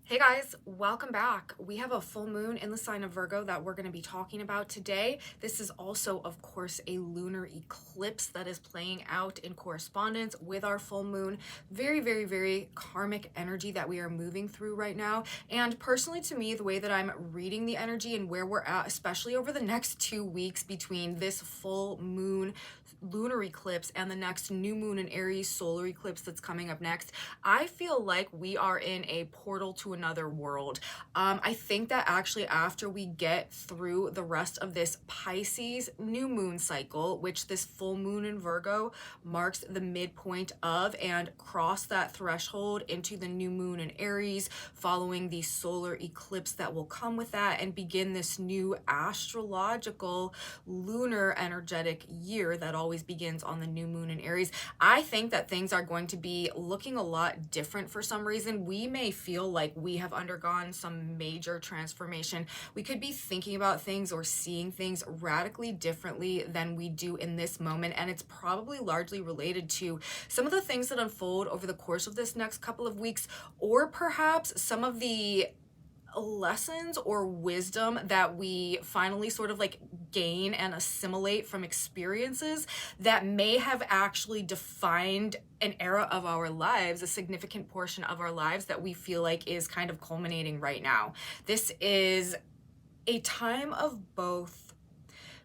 Hey guys, welcome back. We have a full moon in the sign of Virgo that we're going to be talking about today. This is also, of course, a lunar eclipse that is playing out in correspondence with our full moon. Very, very, very karmic energy that we are moving through right now. And personally, to me, the way that I'm reading the energy and where we're at, especially over the next 2 weeks between this full moon lunar eclipse and the next new moon in Aries solar eclipse that's coming up next, I feel like we are in a portal to another world. I think that actually after we get through the rest of this Pisces new moon cycle, which this full moon in Virgo marks the midpoint of, and cross that threshold into the new moon in Aries, following the solar eclipse that will come with that, and begin this new astrological lunar energetic year that always begins on the new moon in Aries. I think that things are going to be looking a lot different for some reason. We may feel like we have undergone some major transformation. We could be thinking about things or seeing things radically differently than we do in this moment, and it's probably largely related to some of the things that unfold over the course of this next couple of weeks, or perhaps some of the lessons or wisdom that we finally sort of like gain and assimilate from experiences that may have actually defined an era of our lives, a significant portion of our lives that we feel like is kind of culminating right now. This is a time of both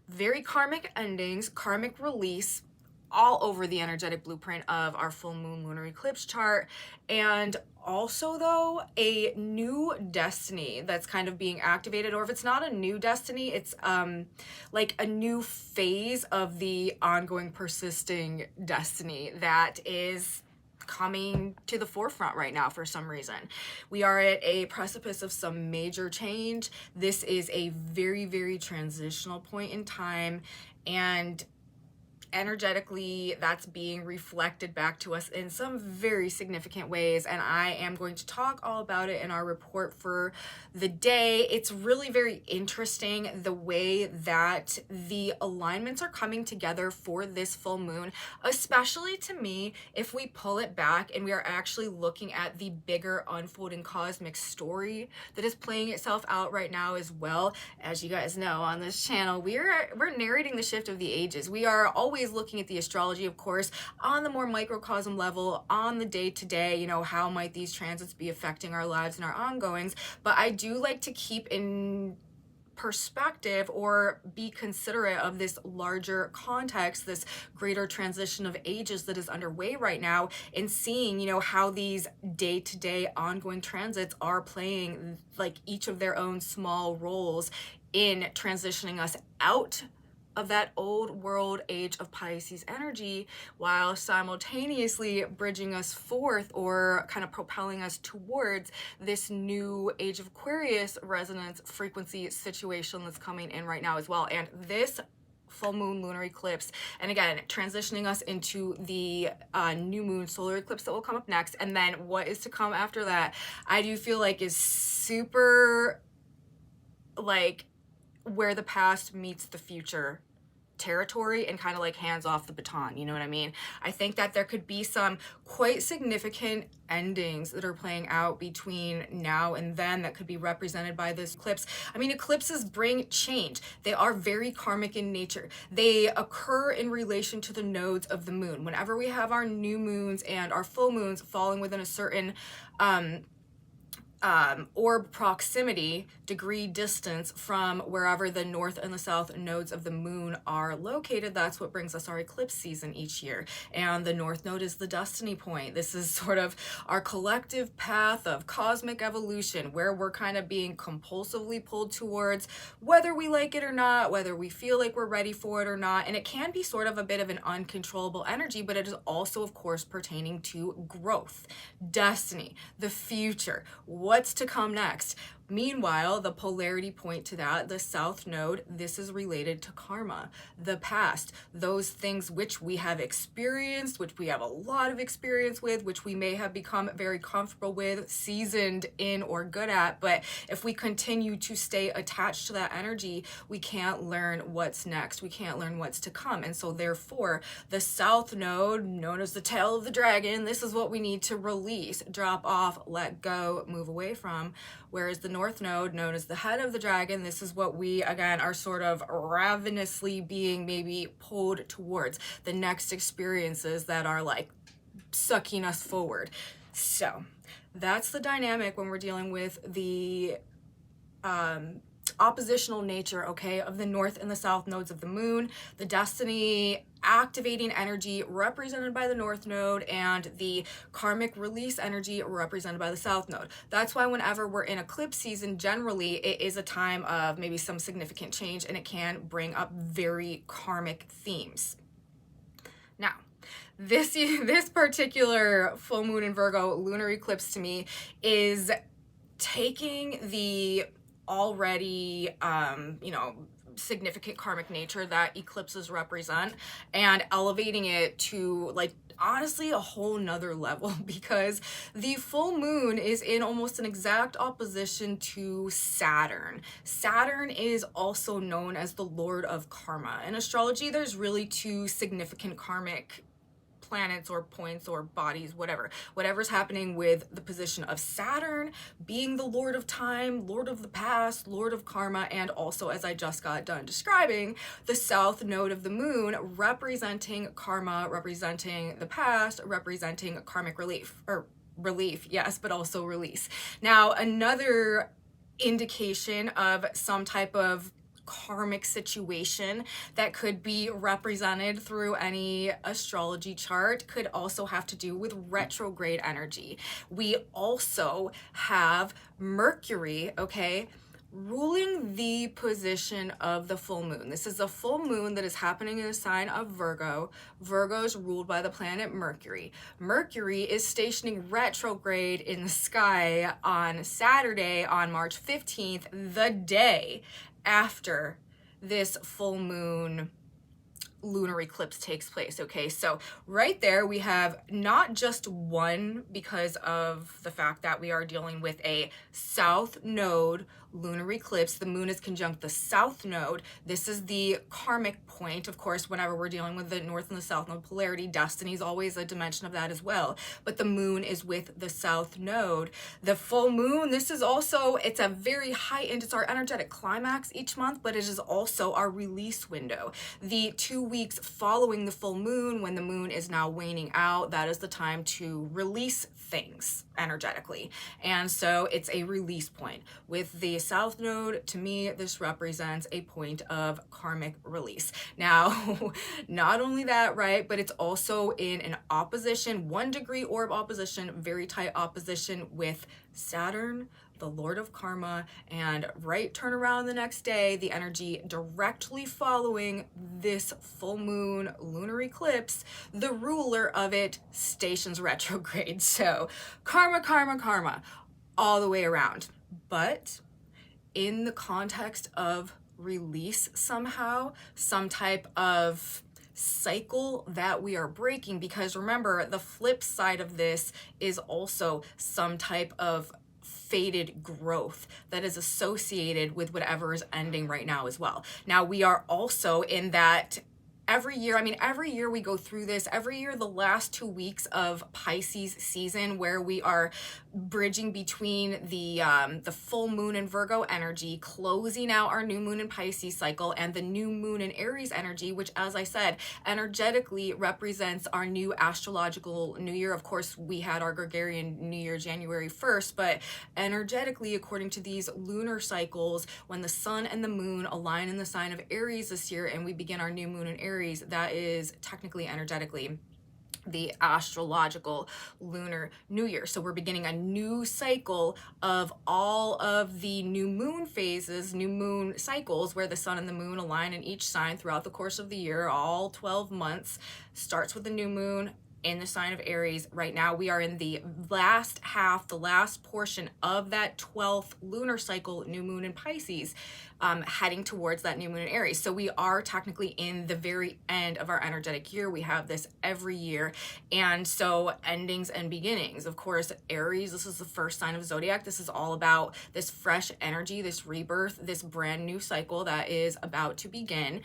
very karmic endings, karmic release, all over the energetic blueprint of our full moon lunar eclipse chart, and also though a new destiny that's kind of being activated, or if it's not a new destiny, it's like a new phase of the ongoing persisting destiny that is coming to the forefront right now for some reason. We are at a precipice of some major change. This is a very, very transitional point in time, and energetically that's being reflected back to us in some very significant ways, and I am going to talk all about it in our report for the day. It's really very interesting the way that the alignments are coming together for this full moon, especially to me if we pull it back and we are actually looking at the bigger unfolding cosmic story that is playing itself out right now as well. As you guys know, on this channel we're narrating the shift of the ages. We are always looking at the astrology, of course, on the more microcosm level, on the day-to-day, you know, how might these transits be affecting our lives and our ongoings. But I do like to keep in perspective or be considerate of this larger context, this greater transition of ages that is underway right now, and seeing, you know, how these day-to-day ongoing transits are playing like each of their own small roles in transitioning us out of that old world age of Pisces energy, while simultaneously bridging us forth or kind of propelling us towards this new age of Aquarius resonance frequency situation that's coming in right now as well. And this full moon lunar eclipse, and again transitioning us into the new moon solar eclipse that will come up next, and then what is to come after that, I do feel like is super like where the past meets the future territory, and kind of like hands off the baton, you know what I mean? I think that there could be some quite significant endings that are playing out between now and then that could be represented by this eclipse. I mean, eclipses bring change. They are very karmic in nature. They occur in relation to the nodes of the moon. Whenever we have our new moons and our full moons falling within a certain orb proximity, degree distance from wherever the north and the south nodes of the moon are located, that's what brings us our eclipse season each year. And the north node is the destiny point. This is sort of our collective path of cosmic evolution, where we're kind of being compulsively pulled towards, whether we like it or not, whether we feel like we're ready for it or not. And it can be sort of a bit of an uncontrollable energy, but it is also, of course, pertaining to growth, destiny, the future, what's to come next. Meanwhile, the polarity point to that, the south node, this is related to karma, the past, those things which we have experienced, which we have a lot of experience with, which we may have become very comfortable with, seasoned in, or good at. But if we continue to stay attached to that energy, we can't learn what's next. We can't learn what's to come. And so therefore, the south node, known as the tail of the dragon, this is what we need to release, drop off, let go, move away from. Whereas the north node, known as the head of the dragon, this is what we, again, are sort of ravenously being maybe pulled towards, the next experiences that are like sucking us forward. So that's the dynamic when we're dealing with the oppositional nature, okay, of the north and the south nodes of the moon, the destiny activating energy represented by the north node, and the karmic release energy represented by the south node. That's why whenever we're in eclipse season, generally it is a time of maybe some significant change, and it can bring up very karmic themes. Now, this particular full moon in Virgo lunar eclipse to me is taking the already significant karmic nature that eclipses represent and elevating it to, like, honestly a whole nother level, because the full moon is in almost an exact opposition to Saturn. Saturn is also known as the Lord of Karma. In astrology, there's really two significant karmic planets or points or bodies, whatever's happening with the position of Saturn being the Lord of Time, Lord of the Past, Lord of Karma, and also, as I just got done describing, the south node of the moon representing karma, representing the past, representing karmic relief, yes, but also release. Now, another indication of some type of karmic situation that could be represented through any astrology chart could also have to do with retrograde energy. We also have Mercury, okay, ruling the position of the full moon. This is a full moon that is happening in the sign of Virgo. Virgo is ruled by the planet Mercury. Mercury is stationing retrograde in the sky on Saturday, on March 15th, the day after this full moon lunar eclipse takes place. Okay, so right there we have not just one, because of the fact that we are dealing with a south node lunar eclipse. The moon is conjunct the south node. This is the karmic point. Of course, whenever we're dealing with the north and the south node polarity, destiny is always a dimension of that as well. But the moon is with the south node. The full moon, this is also, it's a very heightened, it's our energetic climax each month, but it is also our release window. The 2 weeks following the full moon, when the moon is now waning out, that is the time to release things energetically. And so it's a release point. With the south node, to me, this represents a point of karmic release. Now, not only that, right, but it's also in an opposition, 1 degree orb opposition, very tight opposition with Saturn, the Lord of Karma, and right turn around the next day, the energy directly following this full moon lunar eclipse, the ruler of it stations retrograde. So karma, karma, karma, all the way around. But in the context of release somehow, some type of cycle that we are breaking, because remember, the flip side of this is also some type of fated growth that is associated with whatever is ending right now as well. Now, we are also in that every year we go through this. Every year, the last 2 weeks of Pisces season, where we are bridging between the full moon in Virgo energy, closing out our new moon in Pisces cycle, and the new moon in Aries energy, which, as I said, energetically represents our new astrological new year. Of course, we had our Gregorian New Year January 1st, but energetically, according to these lunar cycles, when the sun and the moon align in the sign of Aries this year, and we begin our new moon in Aries, that is technically energetically the astrological lunar new year. So we're beginning a new cycle of all of the new moon phases, new moon cycles, where the sun and the moon align in each sign throughout the course of the year. All 12 months starts with the new moon, in the sign of Aries right now. We are in the last half, the last portion of that 12th lunar cycle, new moon in Pisces, heading towards that new moon in Aries. So we are technically in the very end of our energetic year. We have this every year. And so endings and beginnings, of course, Aries, this is the first sign of zodiac. This is all about this fresh energy, this rebirth, this brand new cycle that is about to begin.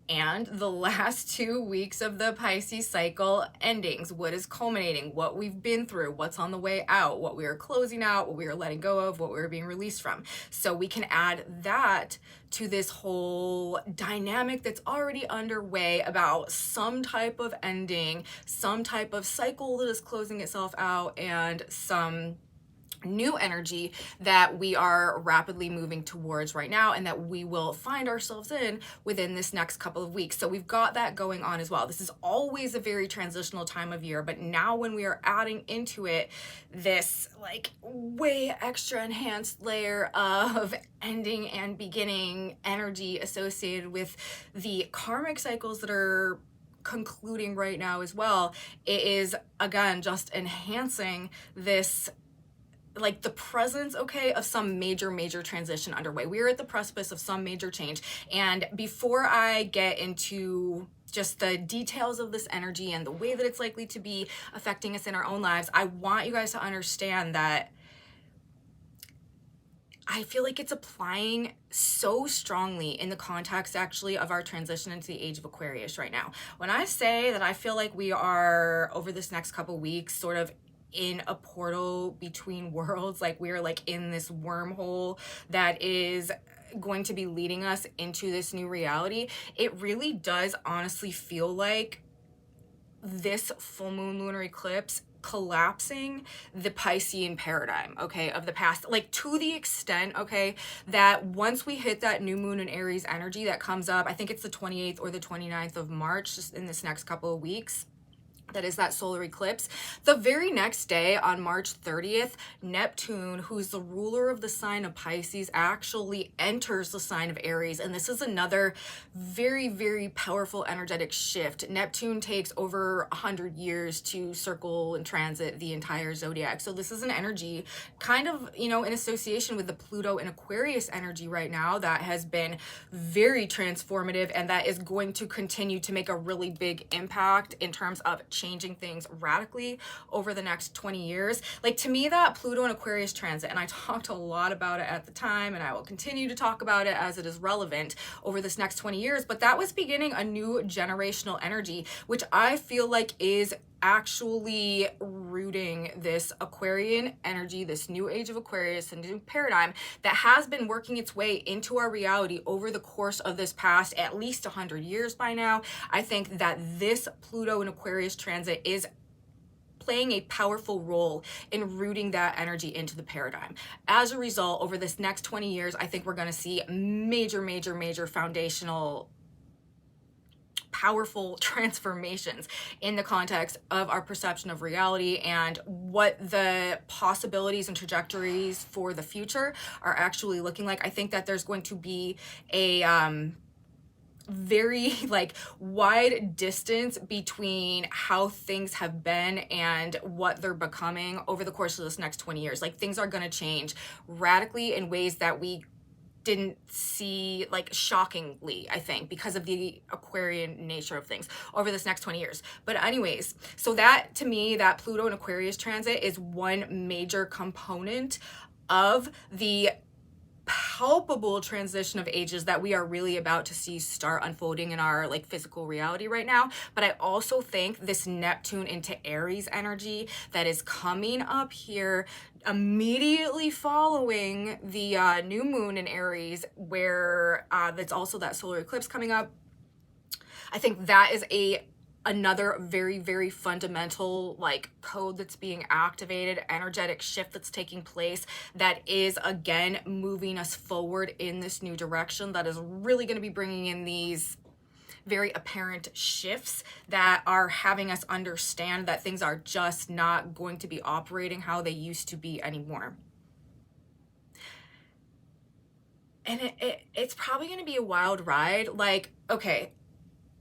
And the last 2 weeks of the Pisces cycle endings, what is culminating, what we've been through, what's on the way out, what we are closing out, what we are letting go of, what we're being released from. So we can add that to this whole dynamic that's already underway about some type of ending, some type of cycle that is closing itself out, and some new energy that we are rapidly moving towards right now, and that we will find ourselves in within this next couple of weeks. So we've got that going on as well. This is always a very transitional time of year, but now when we are adding into it this like way extra enhanced layer of ending and beginning energy associated with the karmic cycles that are concluding right now as well, it is again just enhancing this, like, the presence, okay, of some major transition underway. We are at the precipice of some major change. And before I get into just the details of this energy and the way that it's likely to be affecting us in our own lives, I want you guys to understand that I feel like it's applying so strongly in the context actually of our transition into the age of Aquarius right now. When I say that I feel like we are over this next couple weeks sort of in a portal between worlds, like we're like in this wormhole that is going to be leading us into this new reality, it really does honestly feel like this full moon lunar eclipse collapsing the Piscean paradigm, okay, of the past, like to the extent, okay, that once we hit that new moon in Aries energy that comes up, I think it's the 28th or the 29th of March, just in this next couple of weeks, that is that solar eclipse. The very next day on March 30th, Neptune, who's the ruler of the sign of Pisces, actually enters the sign of Aries. And this is another very powerful energetic shift. Neptune takes over 100 years to circle and transit the entire zodiac. So this is an energy kind of, you know, in association with the Pluto and Aquarius energy right now that has been very transformative, and that is going to continue to make a really big impact in terms of changing things radically over the next 20 years. Like, to me, that Pluto and Aquarius transit, and I talked a lot about it at the time, and I will continue to talk about it as it is relevant over this next 20 years, but that was beginning a new generational energy, which I feel like is actually rooting this Aquarian energy, this new age of Aquarius, and new paradigm that has been working its way into our reality over the course of this past at least 100 years by now. I think that this Pluto and Aquarius transit is playing a powerful role in rooting that energy into the paradigm. As a result, over this next 20 years, I think we're going to see major foundational powerful transformations in the context of our perception of reality and what the possibilities and trajectories for the future are actually looking like. I think that there's going to be a very like wide distance between how things have been and what they're becoming over the course of this next 20 years. Like, things are going to change radically in ways that we didn't see, like, shockingly, I think, because of the Aquarian nature of things over this next 20 years. But anyways, so that, to me, that Pluto and Aquarius transit is one major component of the palpable transition of ages that we are really about to see start unfolding in our like physical reality right now. But I also think this Neptune into Aries energy that is coming up here immediately following the new moon in Aries, where that's also that solar eclipse coming up, I think that is another very fundamental like code that's being activated, energetic shift that's taking place, that is again moving us forward in this new direction, that is really going to be bringing in these very apparent shifts that are having us understand that things are just not going to be operating how they used to be anymore. And it's probably going to be a wild ride. Like, okay,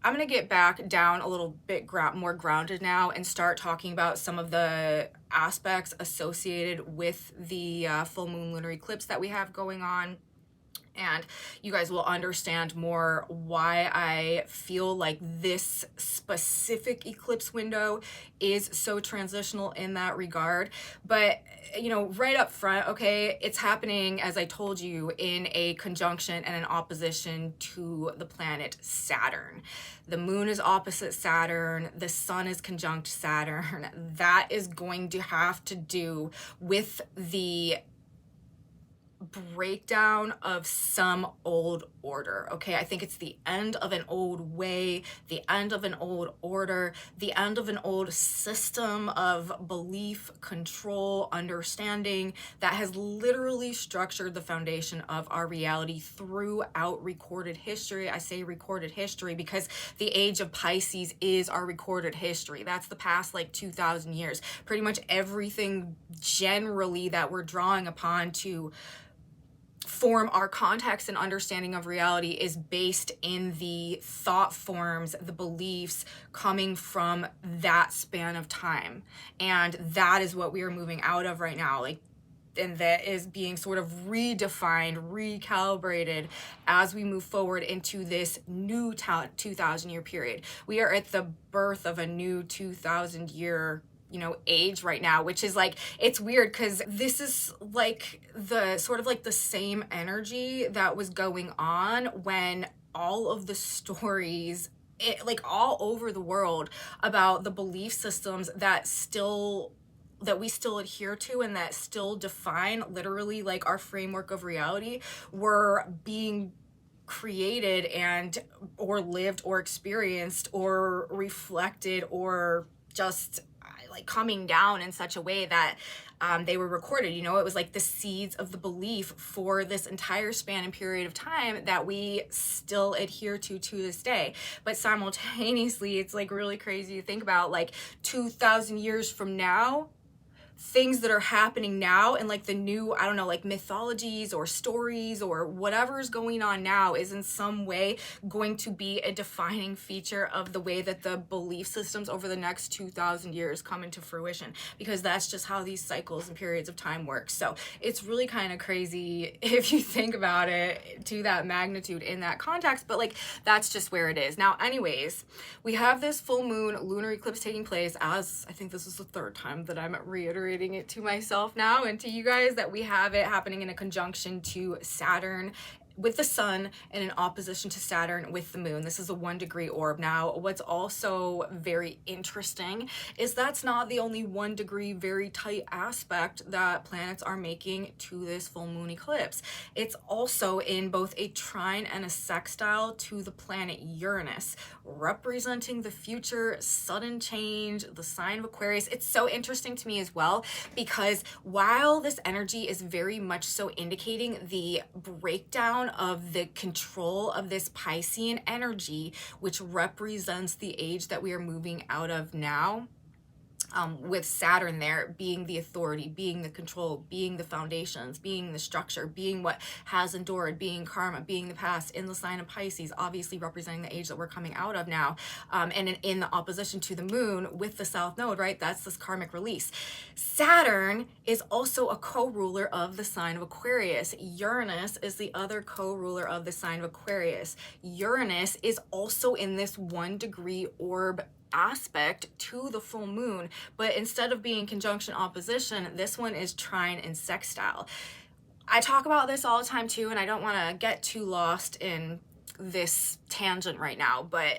I'm going to get back down a little bit more grounded now and start talking about some of the aspects associated with the full moon lunar eclipse that we have going on. And you guys will understand more why I feel like this specific eclipse window is so transitional in that regard. But, you know, right up front, okay, it's happening, as I told you, in a conjunction and an opposition to the planet Saturn. The moon is opposite Saturn, the sun is conjunct Saturn. That is going to have to do with the breakdown of some old order. Okay, I think it's the end of an old way, the end of an old order, the end of an old system of belief, control, understanding that has literally structured the foundation of our reality throughout recorded history. I say recorded history because the age of Pisces is our recorded history. That's the past like 2,000 years. Pretty much everything generally that we're drawing upon to form our context and understanding of reality is based in the thought forms, the beliefs coming from that span of time. And that is what we are moving out of right now. Like, and that is being sort of redefined, recalibrated as we move forward into this new 2,000 year period. We are at the birth of a new 2,000 year age right now, which is like, it's weird because this is like the sort of like the same energy that was going on when all of the stories like all over the world about the belief systems that we still adhere to and that still define literally like our framework of reality were being created and or lived or experienced or reflected or just like coming down in such a way that they were recorded. It was like the seeds of the belief for this entire span and period of time that we still adhere to this day. But simultaneously, it's like really crazy to think about, like 2,000 years from now, things that are happening now and like the new, I don't know, like mythologies or stories or whatever's going on now is in some way going to be a defining feature of the way that the belief systems over the next 2,000 years come into fruition, because that's just how these cycles and periods of time work. So it's really kind of crazy if you think about it to that magnitude in that context, but like that's just where it is. Now, anyways, we have this full moon lunar eclipse taking place, as I think this is the third time that I'm reiterating it to myself now and to you guys, that we have it happening in a conjunction to Saturn with the sun and in opposition to Saturn with the moon. This is a 1-degree orb. Now, what's also very interesting is that's not the only 1-degree very tight aspect that planets are making to this full moon eclipse. It's also in both a trine and a sextile to the planet Uranus, representing the future, sudden change, the sign of Aquarius. It's so interesting to me as well, because while this energy is very much so indicating the breakdown of the control of this Piscean energy, which represents the age that we are moving out of now, with Saturn there being the authority, being the control, being the foundations, being the structure, being what has endured, being karma, being the past in the sign of Pisces, obviously representing the age that we're coming out of now, and in the opposition to the moon with the south node, right? That's this karmic release. Saturn is also a co-ruler of the sign of Aquarius. Uranus is the other co-ruler of the sign of Aquarius. Uranus is also in this 1-degree orb aspect to the full moon, but instead of being conjunction opposition, this one is trine and sextile. I talk about this all the time too, and I don't want to get too lost in this tangent right now, but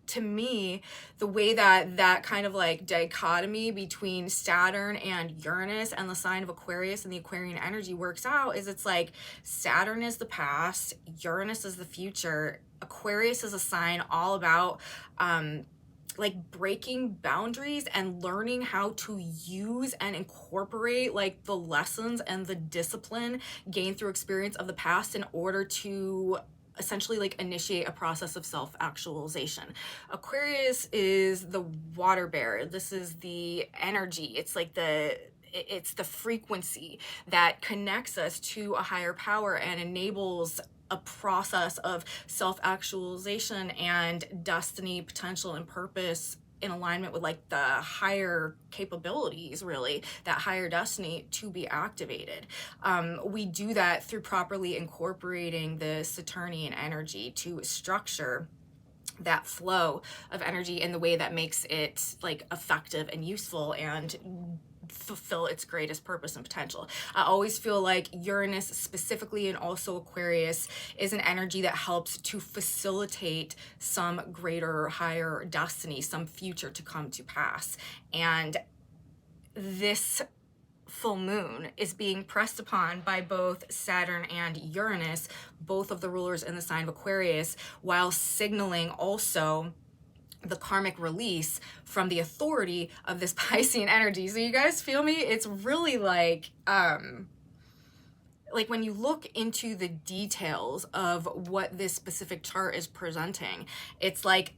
to me, the way that kind of like dichotomy between Saturn and Uranus and the sign of Aquarius and the Aquarian energy works out is it's like Saturn is the past, Uranus is the future, Aquarius is a sign all about like breaking boundaries and learning how to use and incorporate like the lessons and the discipline gained through experience of the past in order to essentially like initiate a process of self-actualization. Aquarius is the water bearer. This is the energy. It's like it's the frequency that connects us to a higher power and enables a process of self-actualization and destiny, potential, and purpose in alignment with like the higher capabilities, really, that higher destiny to be activated. We do that through properly incorporating the Saturnian energy to structure that flow of energy in the way that makes it like effective and useful and fulfill its greatest purpose and potential. I always feel like Uranus specifically, and also Aquarius, is an energy that helps to facilitate some greater, higher destiny, some future to come to pass. And this full moon is being pressed upon by both Saturn and Uranus, both of the rulers in the sign of Aquarius, while signaling also the karmic release from the authority of this Piscean energy. So you guys feel me? It's really like when you look into the details of what this specific chart is presenting, it's like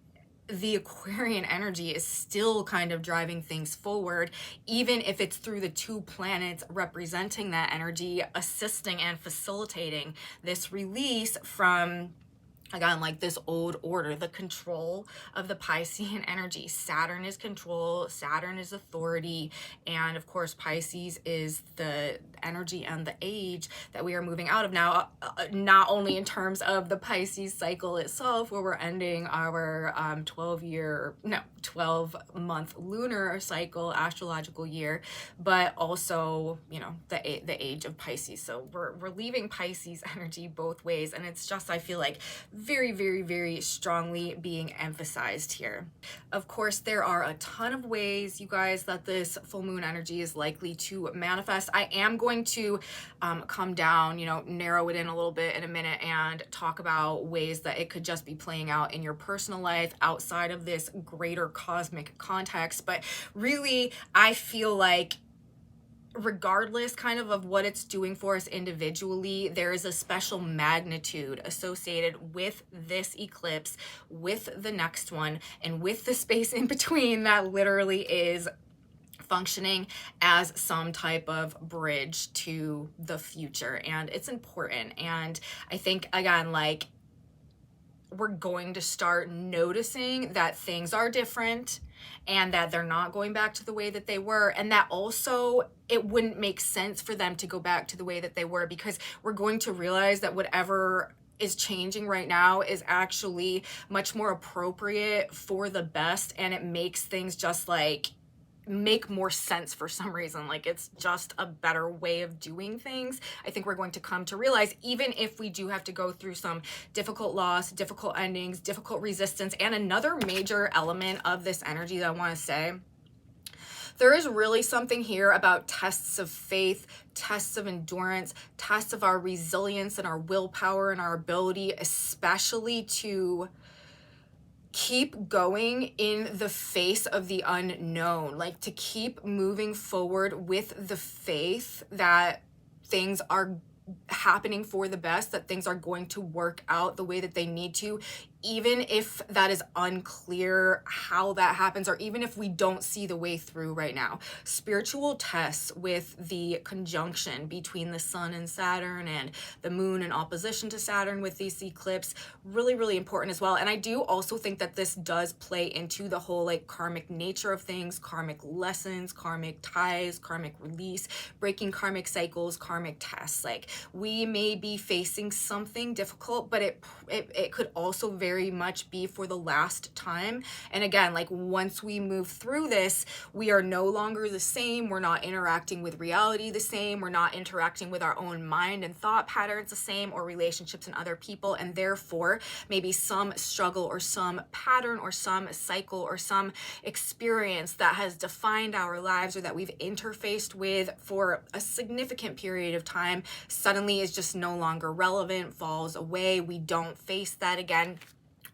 the Aquarian energy is still kind of driving things forward, even if it's through the two planets representing that energy, assisting and facilitating this release from, again, like this old order, the control of the Piscean energy. Saturn is control, Saturn is authority, and of course Pisces is the energy and the age that we are moving out of now, not only in terms of the Pisces cycle itself, where we're ending our 12-month lunar cycle, astrological year, but also, you know, the age of Pisces. So we're leaving Pisces energy both ways, and it's just, I feel like, very, very, very strongly being emphasized here. Of course, there are a ton of ways, you guys, that this full moon energy is likely to manifest. I am going to come down, you know, narrow it in a little bit in a minute and talk about ways that it could just be playing out in your personal life outside of this greater cosmic context. But really, I feel like regardless kind of what it's doing for us individually, there is a special magnitude associated with this eclipse, with the next one, and with the space in between that literally is functioning as some type of bridge to the future. And it's important. And I think, again, like, we're going to start noticing that things are different and that they're not going back to the way that they were, and that also it wouldn't make sense for them to go back to the way that they were, because we're going to realize that whatever is changing right now is actually much more appropriate for the best, and it makes things just like make more sense for some reason. Like, it's just a better way of doing things. I think we're going to come to realize, even if we do have to go through some difficult loss, difficult endings, difficult resistance. And another major element of this energy that I want to say, there is really something here about tests of faith, tests of endurance, tests of our resilience and our willpower and our ability, especially to keep going in the face of the unknown, like to keep moving forward with the faith that things are happening for the best, that things are going to work out the way that they need to, even if that is unclear how that happens, or even if we don't see the way through right now. Spiritual tests with the conjunction between the sun and Saturn, and the moon in opposition to Saturn with this eclipse, really, really important as well. And I do also think that this does play into the whole like karmic nature of things, karmic lessons, karmic ties, karmic release, breaking karmic cycles, karmic tests. Like, we may be facing something difficult, but it could also very much be for the last time. And again, like, once we move through this, we are no longer the same. We're not interacting with reality the same. We're not interacting with our own mind and thought patterns the same, or relationships and other people. And therefore, maybe some struggle or some pattern or some cycle or some experience that has defined our lives, or that we've interfaced with for a significant period of time, suddenly is just no longer relevant, falls away. We don't face that again.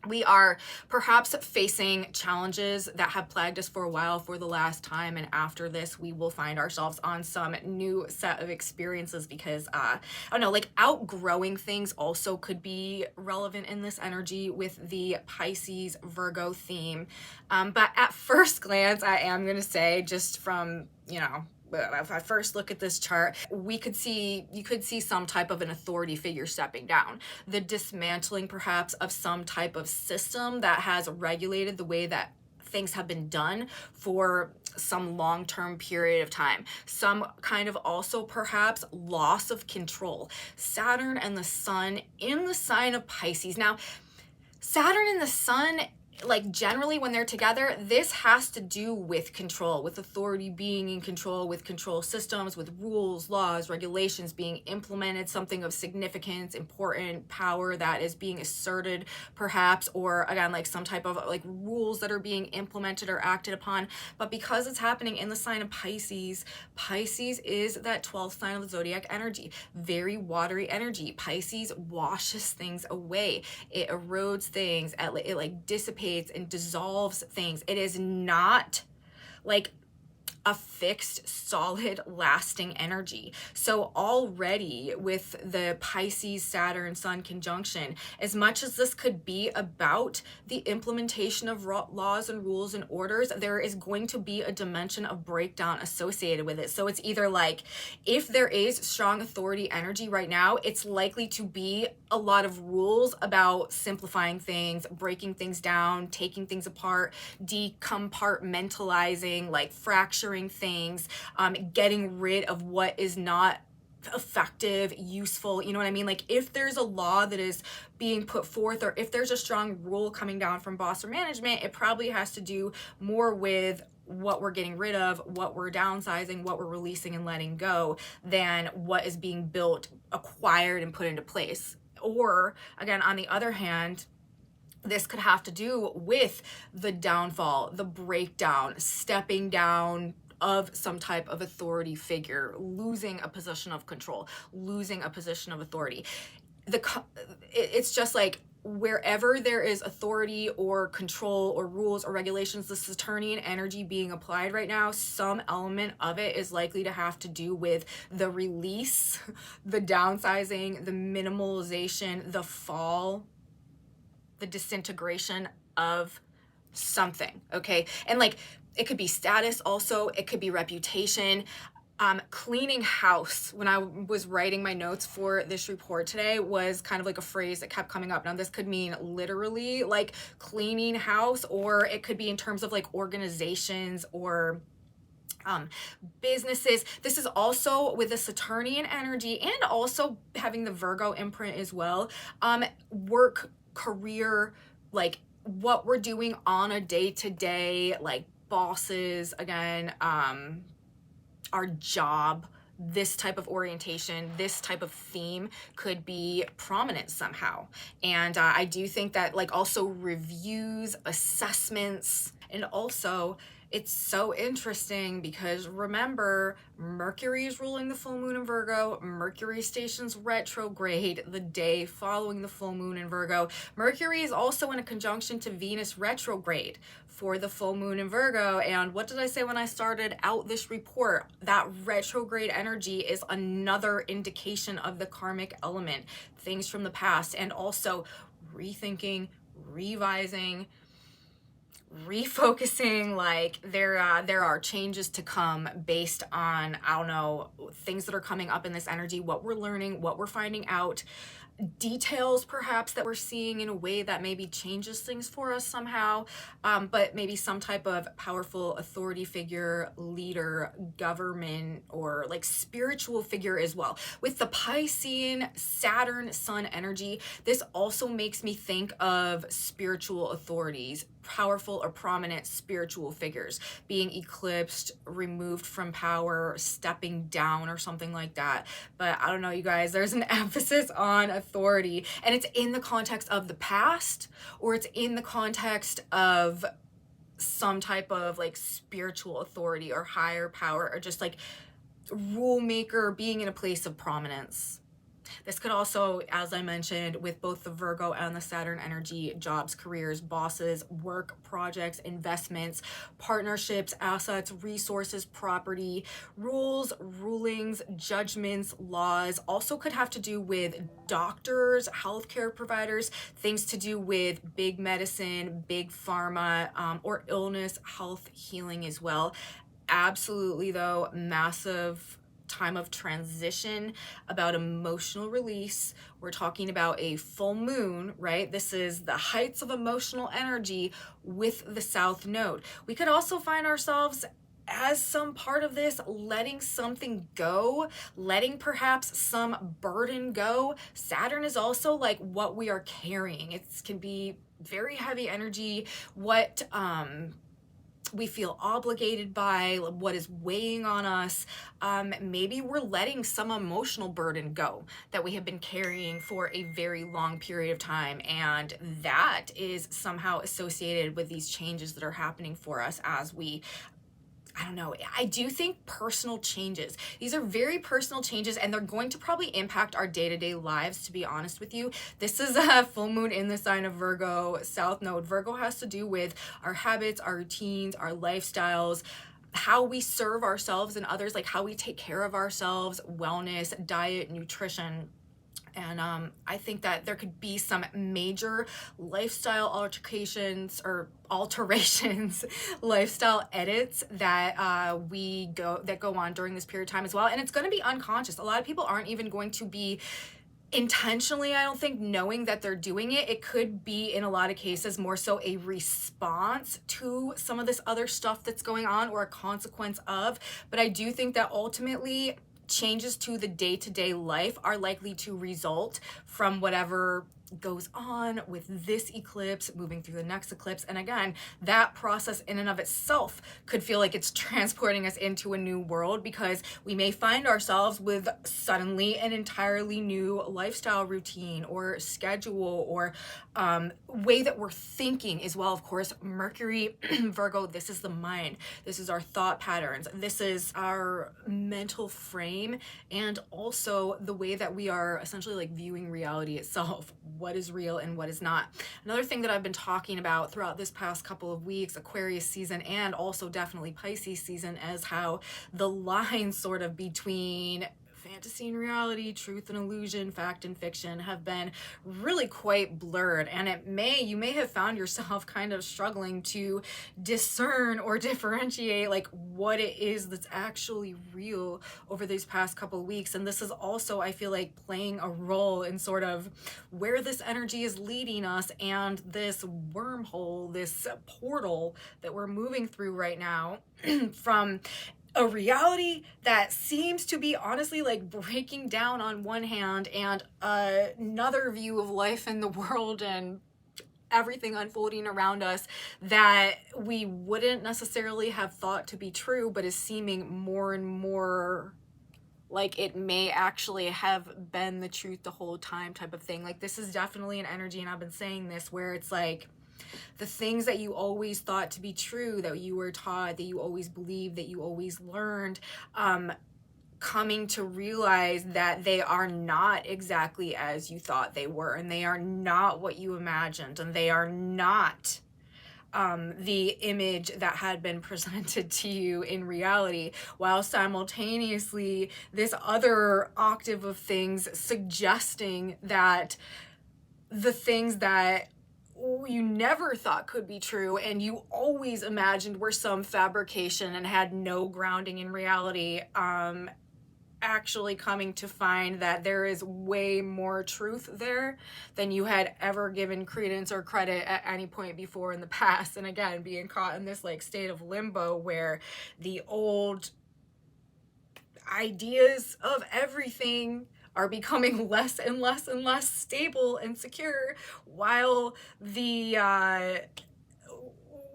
We are perhaps facing challenges that have plagued us for a while for the last time, and after this we will find ourselves on some new set of experiences, because I don't know, like, outgrowing things also could be relevant in this energy with the Pisces Virgo theme. But at first glance, I am going to say, just from, you know, if I first look at this chart, you could see some type of an authority figure stepping down, the dismantling perhaps of some type of system that has regulated the way that things have been done for some long-term period of time. Some kind of also perhaps loss of control. Saturn and the Sun in the sign of Pisces. Now, Saturn and the Sun, like generally when they're together, this has to do with control, with authority being in control, with control systems, with rules, laws, regulations being implemented, something of significance, important power that is being asserted perhaps, or again, like some type of like rules that are being implemented or acted upon. But because it's happening in the sign of Pisces, Pisces is that 12th sign of the zodiac energy, very watery energy. Pisces washes things away. It erodes things, it like dissipates and dissolves things. It is not like a fixed, solid, lasting energy. So already with the Pisces, Saturn, Sun conjunction, as much as this could be about the implementation of laws and rules and orders, there is going to be a dimension of breakdown associated with it. So it's either like, if there is strong authority energy right now, it's likely to be a lot of rules about simplifying things, breaking things down, taking things apart, decompartmentalizing, like fracturing things, getting rid of what is not effective, useful, you know what I mean? Like if there's a law that is being put forth, or if there's a strong rule coming down from boss or management, it probably has to do more with what we're getting rid of, what we're downsizing, what we're releasing and letting go, than what is being built, acquired, and put into place. Or again, on the other hand, this could have to do with the downfall, the breakdown, stepping down of some type of authority figure, losing a position of control, losing a position of authority. It's just like wherever there is authority or control or rules or regulations, the Saturnian energy being applied right now, some element of it is likely to have to do with the release, the downsizing, the minimalization, the fall, the disintegration of something, okay? And like, it could be status also, it could be reputation. Cleaning house, when I was writing my notes for this report today, was kind of like a phrase that kept coming up. Now this could mean literally like cleaning house, or it could be in terms of like organizations or businesses. This is also with the Saturnian energy and also having the Virgo imprint as well. Work, career, like what we're doing on a day-to-day, like bosses, again, our job, this type of orientation, this type of theme could be prominent somehow. And I do think that like also reviews, assessments, and also it's so interesting because remember, Mercury is ruling the full moon in Virgo. Mercury stations retrograde the day following the full moon in Virgo. Mercury is also in a conjunction to Venus retrograde for the full moon in Virgo. And what did I say when I started out this report? That retrograde energy is another indication of the karmic element, things from the past, and also rethinking, revising, refocusing. Like there are changes to come based on, I don't know, things that are coming up in this energy, what we're learning, what we're finding out, details perhaps that we're seeing in a way that maybe changes things for us somehow, but maybe some type of powerful authority figure, leader, government, or like spiritual figure as well. With the Piscean Saturn Sun energy, this also makes me think of spiritual authorities, powerful or prominent spiritual figures being eclipsed, removed from power, stepping down, or something like that. But I don't know, you guys, there's an emphasis on authority, and it's in the context of the past, or it's in the context of some type of like spiritual authority or higher power, or just like rule maker being in a place of prominence. This could also, as I mentioned, with both the Virgo and the Saturn energy, jobs, careers, bosses, work, projects, investments, partnerships, assets, resources, property, rules, rulings, judgments, laws. Also could have to do with doctors, healthcare providers, things to do with big medicine, big pharma, or illness, health, healing as well. absolutely, though, massive time of transition, about emotional release. We're talking about a full moon, right? This is the heights of emotional energy with the South Node. We could also find ourselves as some part of this letting something go, letting perhaps some burden go. Saturn is also like what we are carrying. It can be very heavy energy, what we feel obligated by, what is weighing on us. Maybe we're letting some emotional burden go that we have been carrying for a very long period of time, and that is somehow associated with these changes that are happening for us as we, I don't know. I do think personal changes. These are very personal changes, and they're going to probably impact our day-to-day lives, to be honest with you. This is a full moon in the sign of Virgo, South Node. Virgo has to do with our habits, our routines, our lifestyles, how we serve ourselves and others, like how we take care of ourselves, wellness, diet, nutrition. And I think that there could be some major lifestyle alterations, lifestyle edits that go on during this period of time as well. And it's going to be unconscious. A lot of people aren't even going to be intentionally, I don't think, knowing that they're doing it. It could be, in a lot of cases, more so a response to some of this other stuff that's going on, or a consequence of. But I do think that ultimately changes to the day-to-day life are likely to result from whatever goes on with this eclipse moving through the next eclipse. And again, that process in and of itself could feel like it's transporting us into a new world, because we may find ourselves with suddenly an entirely new lifestyle routine or schedule, or way that we're thinking as well. Of course, Mercury, Virgo, this is the mind. This is our thought patterns. This is our mental frame, and also the way that we are essentially like viewing reality itself. What is real and what is not. Another thing that I've been talking about throughout this past couple of weeks, Aquarius season, and also definitely Pisces season, is how the line sort of between fantasy and reality, truth and illusion, fact and fiction have been really quite blurred. And you may have found yourself kind of struggling to discern or differentiate like what it is that's actually real over these past couple of weeks. And this is also, I feel like, playing a role in sort of where this energy is leading us, and this wormhole, this portal that we're moving through right now from a reality that seems to be honestly like breaking down on one hand, and another view of life in the world and everything unfolding around us that we wouldn't necessarily have thought to be true, but is seeming more and more like it may actually have been the truth the whole time, type of thing. Like, this is definitely an energy, and I've been saying this, where it's like the things that you always thought to be true, that you were taught, that you always believed, that you always learned, coming to realize that they are not exactly as you thought they were, and they are not what you imagined, and they are not the image that had been presented to you in reality, while simultaneously this other octave of things suggesting that the things that you never thought could be true and you always imagined were some fabrication and had no grounding in reality, actually coming to find that there is way more truth there than you had ever given credence or credit at any point before in the past. And again, being caught in this like state of limbo where the old ideas of everything are becoming less and less and less stable and secure, while the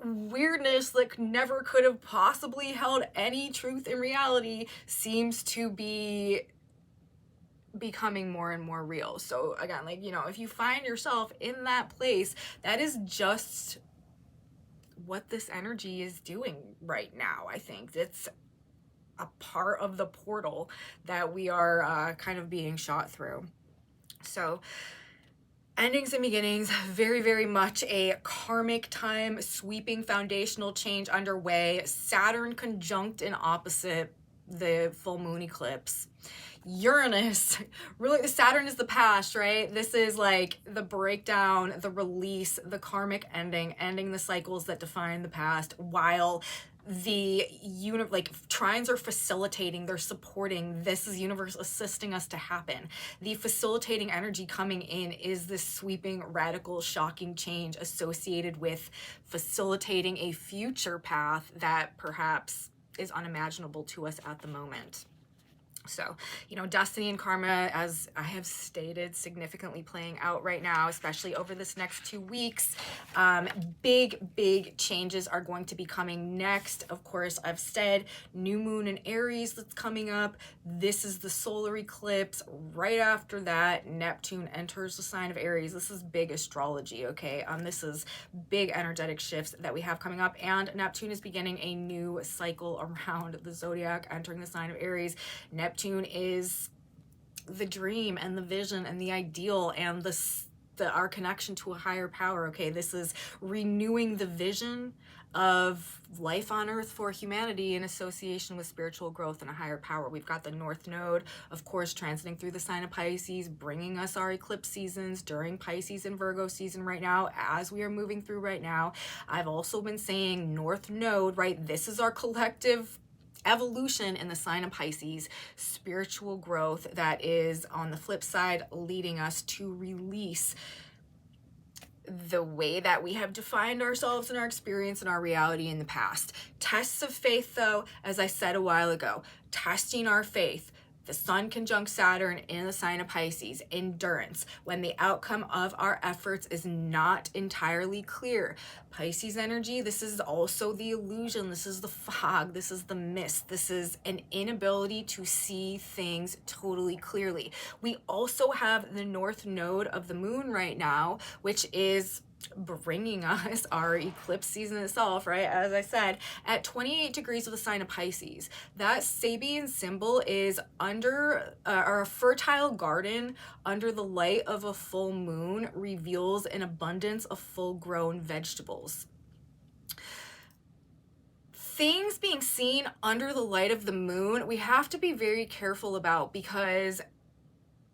weirdness that never could have possibly held any truth in reality seems to be becoming more and more real. So again, like, you know, if you find yourself in that place, that is just what this energy is doing right now. I think it's a part of the portal that we are kind of being shot through. So endings and beginnings, very, very much a karmic time, sweeping foundational change underway. Saturn conjunct and opposite the full moon eclipse. Uranus, really, Saturn is the past, right? This is like the breakdown, the release, the karmic ending the cycles that define the past, while the trines are facilitating, they're supporting, this is universe assisting us to happen. The facilitating energy coming in is this sweeping, radical, shocking change associated with facilitating a future path that perhaps is unimaginable to us at the moment. So, you know, destiny and karma, as I have stated, significantly playing out right now, especially over this next 2 weeks. Big changes are going to be coming next. Of course, I've said new moon in Aries that's coming up. This is the solar eclipse. Right after that, Neptune enters the sign of Aries. This is big astrology, okay? This is big energetic shifts that we have coming up, and Neptune is beginning a new cycle around the zodiac, entering the sign of Aries. Neptune is the dream and the vision and the ideal and our connection to a higher power. Okay, this is renewing the vision of life on earth for humanity in association with spiritual growth and a higher power. We've got the North Node, of course, transiting through the sign of Pisces, bringing us our eclipse seasons during Pisces and Virgo season right now, as we are moving through right now. I've also been saying North Node, right? This is our collective evolution in the sign of Pisces, spiritual growth that is on the flip side leading us to release the way that we have defined ourselves and our experience and our reality in the past. Tests of faith, though, as I said a while ago, testing our faith. The Sun conjunct Saturn in the sign of Pisces, endurance, when the outcome of our efforts is not entirely clear. Pisces energy, this is also the illusion, this is the fog, this is the mist, this is an inability to see things totally clearly. We also have the North Node of the moon right now, which is bringing us our eclipse season itself, right? As I said, at 28 degrees of the sign of Pisces. That Sabian symbol is under a fertile garden under the light of a full moon reveals an abundance of full-grown vegetables. Things being seen under the light of the moon, we have to be very careful about, because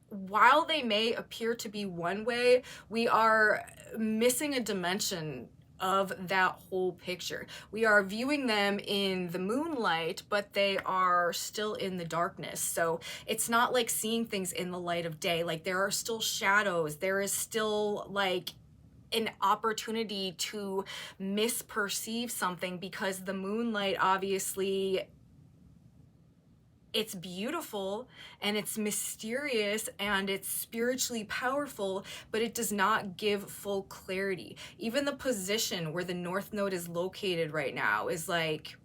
while they may appear to be one way, we are missing a dimension of that whole picture. We are viewing them in the moonlight, but they are still in the darkness. So it's not like seeing things in the light of day. Like, there are still shadows. There is still like an opportunity to misperceive something, because the moonlight, obviously, it's beautiful and it's mysterious and it's spiritually powerful, but it does not give full clarity. Even the position where the North Node is located right now is like,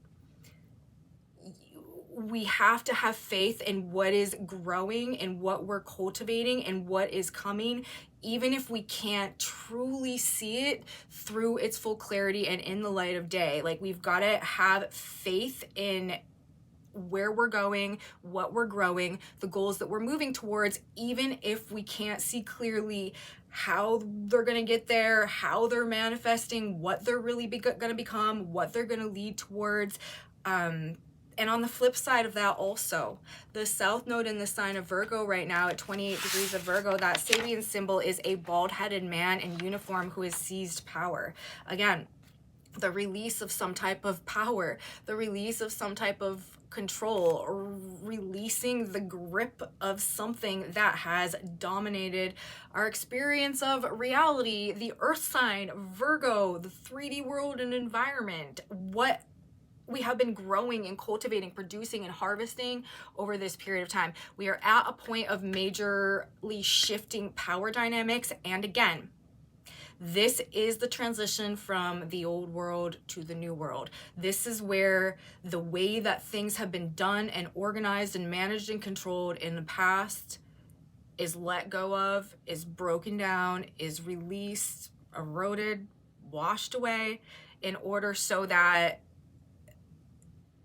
we have to have faith in what is growing and what we're cultivating and what is coming, even if we can't truly see it through its full clarity and in the light of day. Like, we've got to have faith in where we're going, what we're growing, the goals that we're moving towards, even if we can't see clearly how they're going to get there, how they're manifesting, what they're really going to become, what they're going to lead towards. And on the flip side of that also, the South Node in the sign of Virgo right now at 28 degrees of Virgo, that Sabian symbol is a bald-headed man in uniform who has seized power. Again, the release of some type of power, the release of some type of control, or releasing the grip of something that has dominated our experience of reality, the earth sign, Virgo, the 3D world and environment, what we have been growing and cultivating, producing and harvesting over this period of time. We are at a point of majorly shifting power dynamics. And again, this is the transition from the old world to the new world. This is where the way that things have been done and organized and managed and controlled in the past is let go of, is broken down, is released, eroded, washed away, in order so that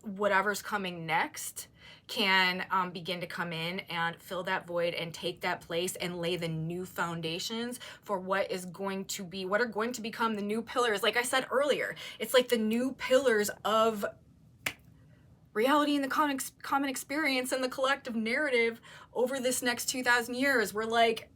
whatever's coming next can begin to come in and fill that void and take that place and lay the new foundations for what are going to become the new pillars. Like I said earlier, it's like the new pillars of reality and the common experience and the collective narrative over this next 2,000 years. We're like,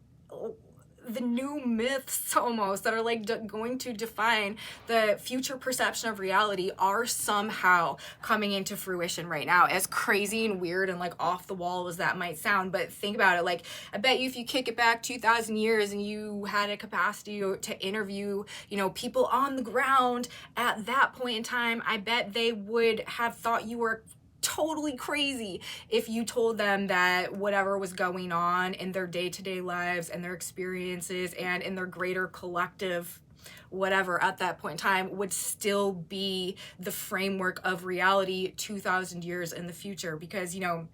the new myths almost that are like going to define the future perception of reality are somehow coming into fruition right now. As crazy and weird and like off the wall as that might sound, but think about it. Like, I bet you if you kick it back 2,000 years and you had a capacity to interview, you know, people on the ground at that point in time, I bet they would have thought you were totally crazy if you told them that whatever was going on in their day-to-day lives and their experiences and in their greater collective whatever at that point in time would still be the framework of reality 2,000 years in the future. Because, you know,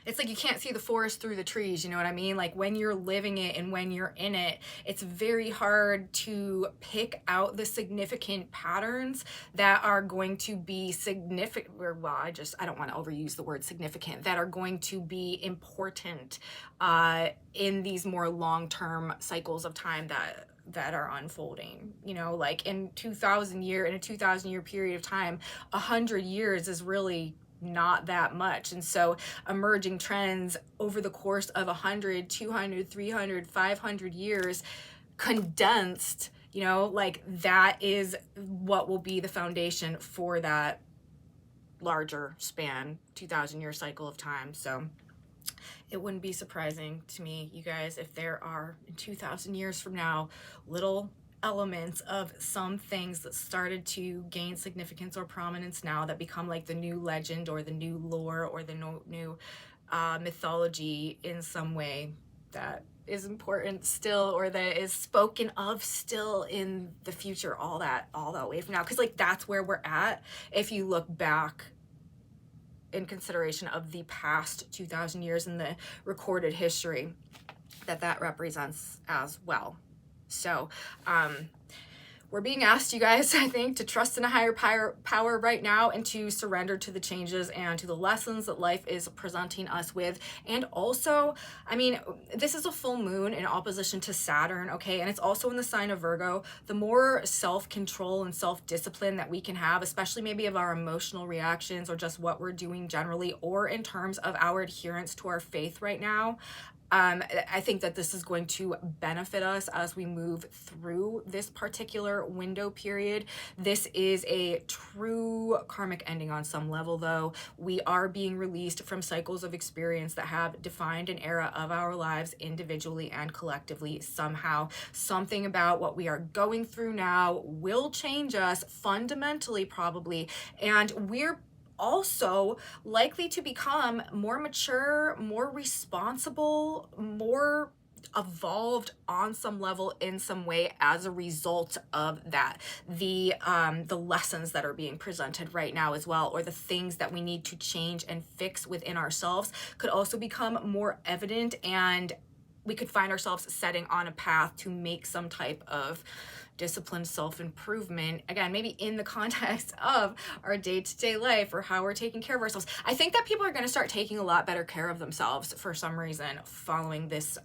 it's like you can't see the forest through the trees, you know what I mean? Like, when you're living it and when you're in it, it's very hard to pick out the significant patterns that are going to be significant, or well, I don't want to overuse the word significant, that are going to be important in these more long-term cycles of time that are unfolding. You know, like in a 2,000 year period of time, 100 years is really not that much. And so emerging trends over the course of 100, 200, 300, 500 years condensed, you know, like that is what will be the foundation for that larger span 2,000 year cycle of time. So it wouldn't be surprising to me, you guys, if there are in 2,000 years from now little elements of some things that started to gain significance or prominence now that become like the new legend or the new lore or the new mythology in some way that is important still, or that is spoken of still in the future, all that way from now. Because like that's where we're at if you look back in consideration of the past 2,000 years in the recorded history that represents as well. So we're being asked, you guys, I think, to trust in a higher power right now and to surrender to the changes and to the lessons that life is presenting us with. And also, I mean, this is a full moon in opposition to Saturn, okay? And it's also in the sign of Virgo. The more self-control and self-discipline that we can have, especially maybe of our emotional reactions or just what we're doing generally, or in terms of our adherence to our faith right now, I think that this is going to benefit us as we move through this particular window period. This is a true karmic ending on some level, though. We are being released from cycles of experience that have defined an era of our lives individually and collectively. Somehow, something about what we are going through now will change us fundamentally, probably, and we're also likely to become more mature, more responsible, more evolved on some level in some way as a result of that. The lessons that are being presented right now as well, or the things that we need to change and fix within ourselves, could also become more evident, and we could find ourselves setting on a path to make some type of disciplined self-improvement, again, maybe in the context of our day-to-day life or how we're taking care of ourselves. I think that people are going to start taking a lot better care of themselves for some reason following this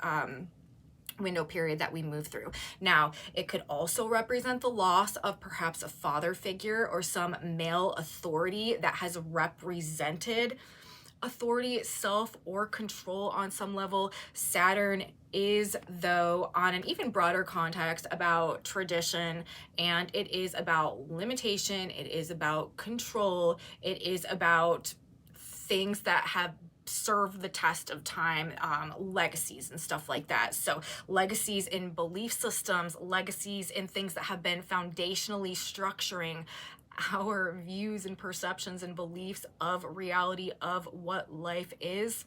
window period that we move through. Now, it could also represent the loss of perhaps a father figure or some male authority that has represented authority, self, or control on some level. Saturn is, though, on an even broader context, about tradition, and it is about limitation, it is about control, it is about things that have served the test of time, legacies and stuff like that. So legacies in belief systems, legacies in things that have been foundationally structuring our views and perceptions and beliefs of reality, of what life is.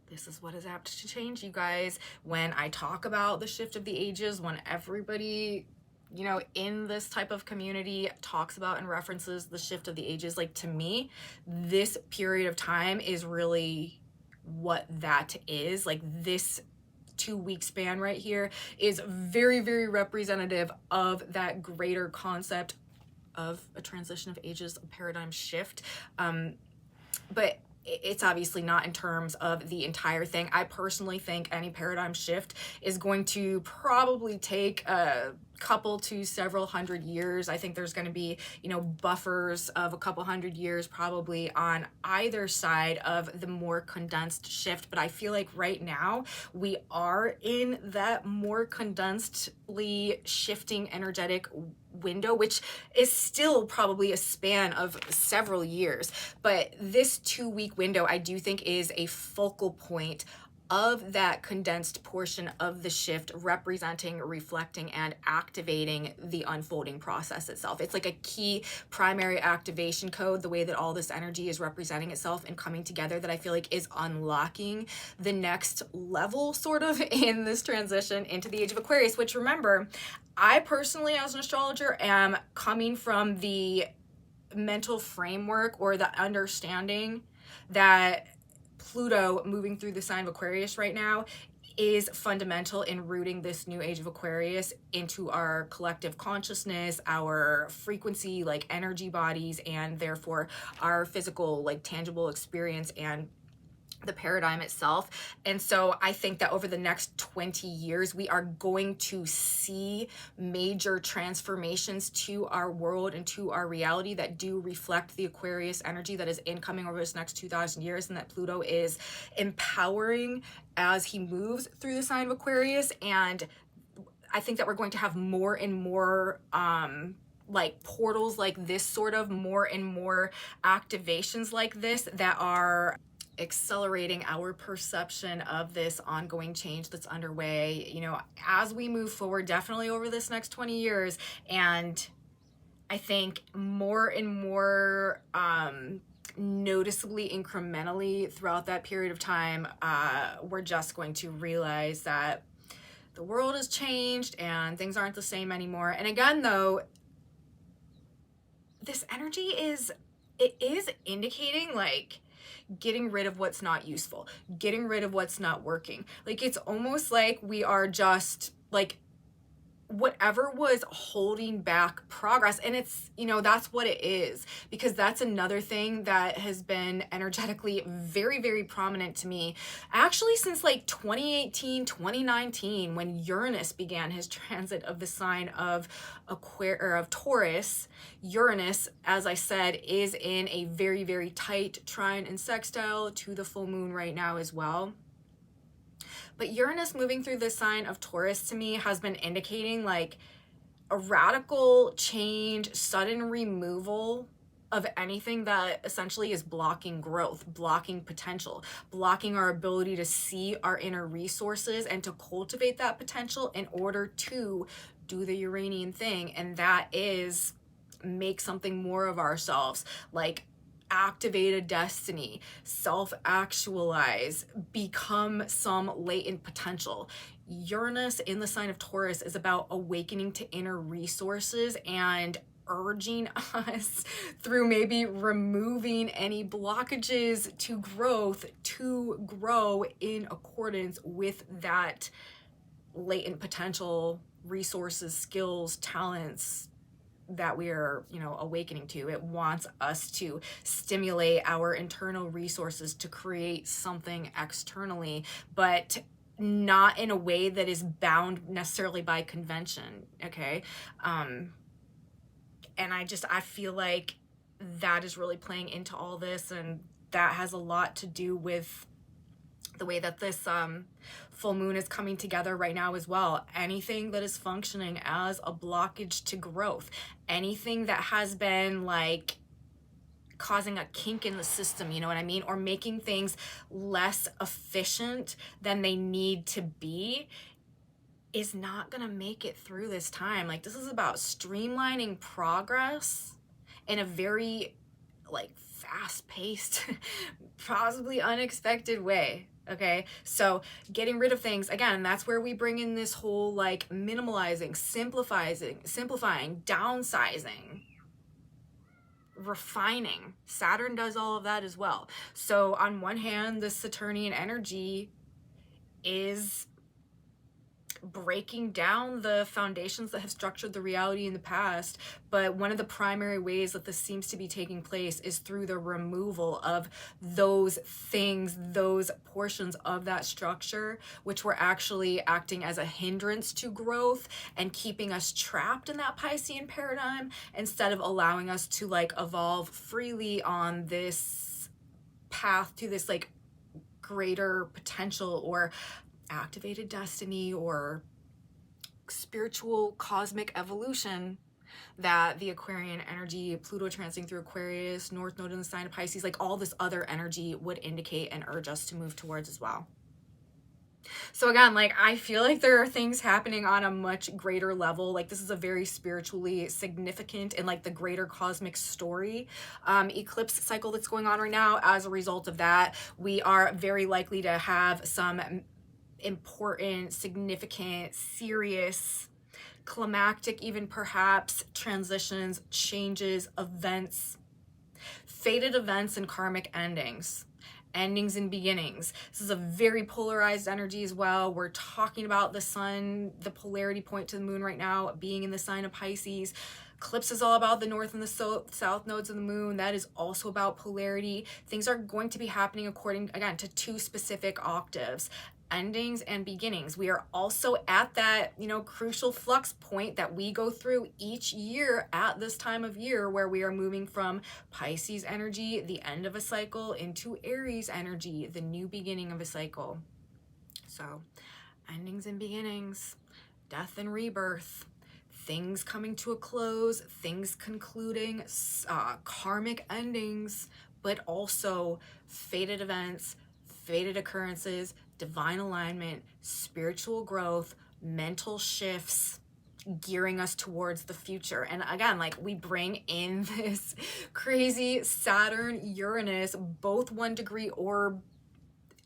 This is what is apt to change, you guys. When I talk about the shift of the ages, when everybody, you know, in this type of community talks about and references the shift of the ages, like, to me, this period of time is really what that is. Like, this 2-week span right here is very, very representative of that greater concept of a transition of ages, a paradigm shift. But it's obviously not in terms of the entire thing. I personally think any paradigm shift is going to probably take a couple to several hundred years. I think there's going to be, you know, buffers of a couple hundred years probably on either side of the more condensed shift. But I feel like right now we are in that more condensedly shifting energetic window, which is still probably a span of several years. But this 2-week window, I do think, is a focal point of that condensed portion of the shift, representing, reflecting, and activating the unfolding process itself. It's like a key primary activation code, the way that all this energy is representing itself and coming together, that I feel like is unlocking the next level sort of in this transition into the age of Aquarius, which, remember, I personally, as an astrologer, am coming from the mental framework or the understanding that Pluto moving through the sign of Aquarius right now is fundamental in rooting this new age of Aquarius into our collective consciousness, our frequency, like energy bodies, and therefore our physical, like tangible experience and the paradigm itself. And so I think that over the next 20 years, we are going to see major transformations to our world and to our reality that do reflect the Aquarius energy that is incoming over this next 2,000 years, and that Pluto is empowering as he moves through the sign of Aquarius. And I think that we're going to have more and more like portals like this, sort of more and more activations like this that are accelerating our perception of this ongoing change that's underway, you know, as we move forward, definitely over this next 20 years. And I think more and more noticeably, incrementally throughout that period of time, we're just going to realize that the world has changed and things aren't the same anymore. And again, though, this energy is indicating like getting rid of what's not useful, getting rid of what's not working. Like, it's almost like we are just like, whatever was holding back progress. And it's, you know, that's what it is, because that's another thing that has been energetically very, very prominent to me actually since like 2018, 2019, when Uranus began his transit of the sign of Taurus. Uranus, as I said, is in a very, very tight trine and sextile to the full moon right now as well. But Uranus moving through the sign of Taurus to me has been indicating like a radical change, sudden removal of anything that essentially is blocking growth, blocking potential, blocking our ability to see our inner resources and to cultivate that potential in order to do the Uranian thing. And that is make something more of ourselves, like activate a destiny, self-actualize, become some latent potential. Uranus in the sign of Taurus is about awakening to inner resources and urging us through maybe removing any blockages to growth to grow in accordance with that latent potential, resources, skills, talents that we are, you know, awakening to. It wants us to stimulate our internal resources to create something externally, but not in a way that is bound necessarily by convention. Okay. And I feel like that is really playing into all this, and that has a lot to do with the way that this full moon is coming together right now as well. Anything that is functioning as a blockage to growth, anything that has been like causing a kink in the system, you know what I mean, or making things less efficient than they need to be, is not gonna make it through this time. Like, this is about streamlining progress in a very like fast-paced, possibly unexpected way. Okay, so getting rid of things, again, that's where we bring in this whole like minimalizing, simplifying, downsizing, refining. Saturn does all of that as well. So on one hand, the Saturnian energy is breaking down the foundations that have structured the reality in the past. But one of the primary ways that this seems to be taking place is through the removal of those things, those portions of that structure, which were actually acting as a hindrance to growth and keeping us trapped in that Piscean paradigm, instead of allowing us to like evolve freely on this path to this like greater potential or activated destiny or spiritual cosmic evolution that the Aquarian energy, Pluto transiting through Aquarius, North Node in the sign of Pisces, like all this other energy would indicate and urge us to move towards as well. So again, like I feel like there are things happening on a much greater level. Like this is a very spiritually significant and like the greater cosmic story eclipse cycle that's going on right now. As a result of that, we are very likely to have some important, significant, serious, climactic, even perhaps transitions, changes, events, fated events, and karmic endings. Endings and beginnings. This is a very polarized energy as well. We're talking about the sun, the polarity point to the moon right now being in the sign of Pisces. Eclipse is all about the north and the south nodes of the moon. That is also about polarity. Things are going to be happening according, again, to two specific octaves. Endings and beginnings. We are also at that, crucial flux point that we go through each year at this time of year, where we are moving from Pisces energy, the end of a cycle, into Aries energy, the new beginning of a cycle. So endings and beginnings, death and rebirth, things coming to a close, things concluding, karmic endings, but also fated events, fated occurrences, divine alignment, spiritual growth, mental shifts, gearing us towards the future. And again, like we bring in this crazy Saturn, Uranus, both 1 degree orb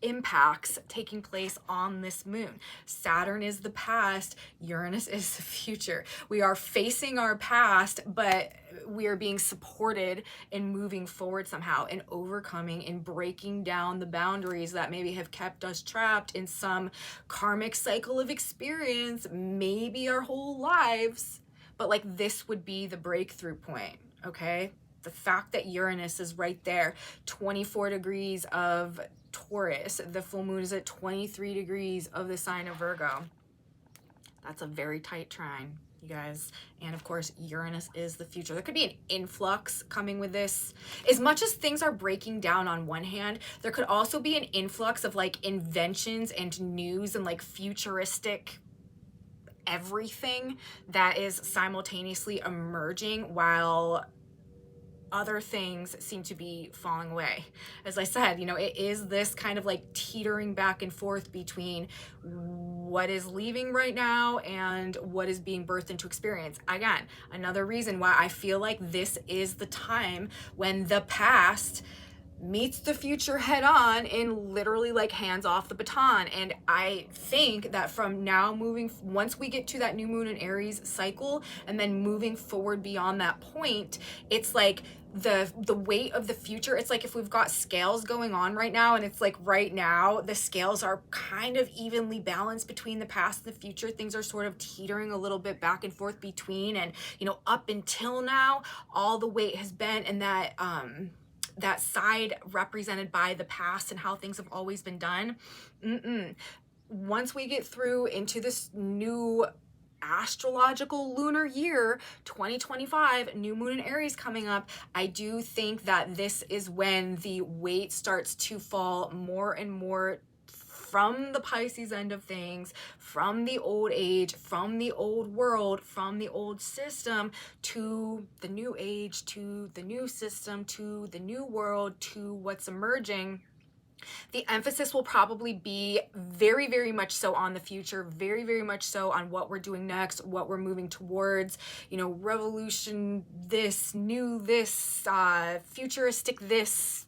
impacts taking place on this moon. Saturn is the past, Uranus is the future. We are facing our past, but we are being supported in moving forward somehow and overcoming and breaking down the boundaries that maybe have kept us trapped in some karmic cycle of experience, maybe our whole lives. But like this would be the breakthrough point, okay? The fact that Uranus is right there, 24 degrees of Taurus, the full moon is at 23 degrees of the sign of Virgo. That's a very tight trine, you guys. And of course, Uranus is the future. There could be an influx coming with this. As much as things are breaking down on one hand, there could also be an influx of like inventions and news and like futuristic everything that is simultaneously emerging while other things seem to be falling away. As I said, it is this kind of like teetering back and forth between what is leaving right now and what is being birthed into experience. Again, another reason why I feel like this is the time when the past meets the future head on and literally like hands off the baton. And I think that from now once we get to that new moon in Aries cycle and then moving forward beyond that point, it's like the weight of the future. It's like if we've got scales going on right now, and it's like right now the scales are kind of evenly balanced between the past and the future. Things are sort of teetering a little bit back and forth between, and up until now all the weight has been in that side represented by the past and how things have always been done. Once we get through into this new astrological lunar year, 2025, new moon in Aries coming up, I do think that this is when the weight starts to fall more and more from the Pisces end of things, from the old age, from the old world, from the old system to the new age, to the new system, to the new world, to what's emerging. The emphasis will probably be very, very much so on the future, very, very much so on what we're doing next, what we're moving towards, revolution, this, new, this, futuristic, this,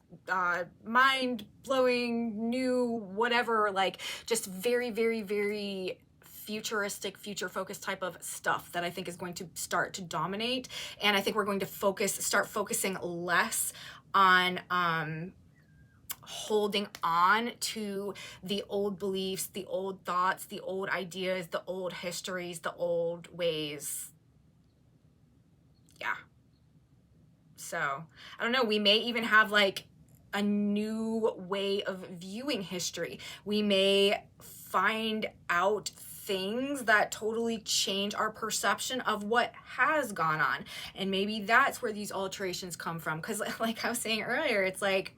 mind-blowing, new, whatever, like just very, very, very futuristic, future-focused type of stuff that I think is going to start to dominate. And I think we're going to start focusing less on holding on to the old beliefs, the old thoughts, the old ideas, the old histories, the old ways. Yeah. So, I don't know, we may even have like a new way of viewing history. We may find out things that totally change our perception of what has gone on. And maybe that's where these alterations come from. Because like I was saying earlier, it's like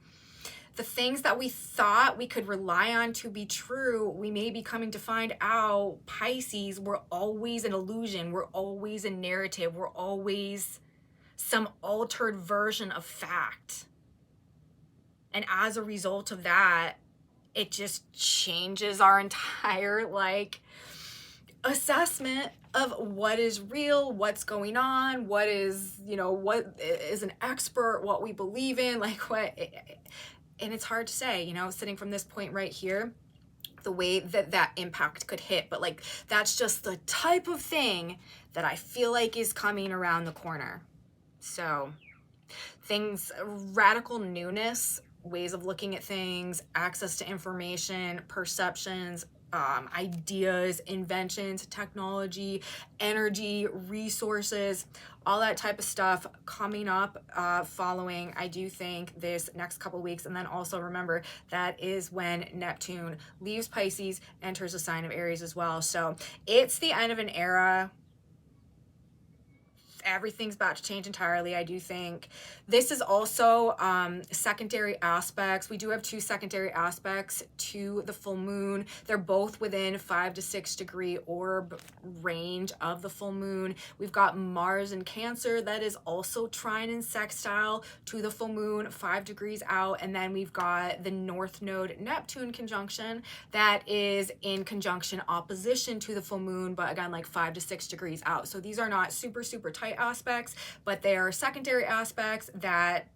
the things that we thought we could rely on to be true, we may be coming to find out, Pisces, we're always an illusion. We're always a narrative. We're always some altered version of fact. And as a result of that, it just changes our entire like assessment of what is real, what's going on, what is, you know, what is an expert, what we believe in, like what, and it's hard to say, you know, sitting from this point right here, the way that that impact could hit. But like, that's just the type of thing that I feel like is coming around the corner. So things, radical newness, ways of looking at things, access to information, perceptions, ideas, inventions, technology, energy, resources, all that type of stuff coming up following, I do think, this next couple weeks. And then also remember, that is when Neptune leaves Pisces, enters a sign of Aries as well. So it's the end of an era. Everything's about to change entirely. I do think this is also secondary aspects. We do have two secondary aspects to the full moon. They're both within 5 to 6 degree orb range of the full moon. We've got Mars in Cancer that is also trine and sextile to the full moon 5 degrees out. And then we've got the North Node Neptune conjunction that is in conjunction opposition to the full moon, but again, like 5 to 6 degrees out. So these are not super, super tight aspects, but they are secondary aspects that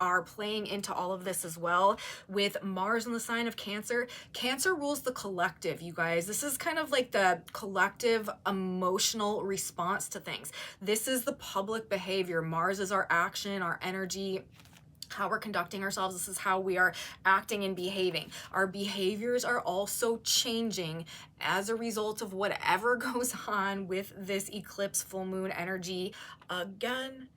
are playing into all of this as well. With Mars in the sign of Cancer, Cancer rules the collective, you guys. This is kind of like the collective emotional response to things. This is the public behavior. Mars is our action, our energy, how we're conducting ourselves. This is how we are acting and behaving. Our behaviors are also changing as a result of whatever goes on with this eclipse full moon energy. Again,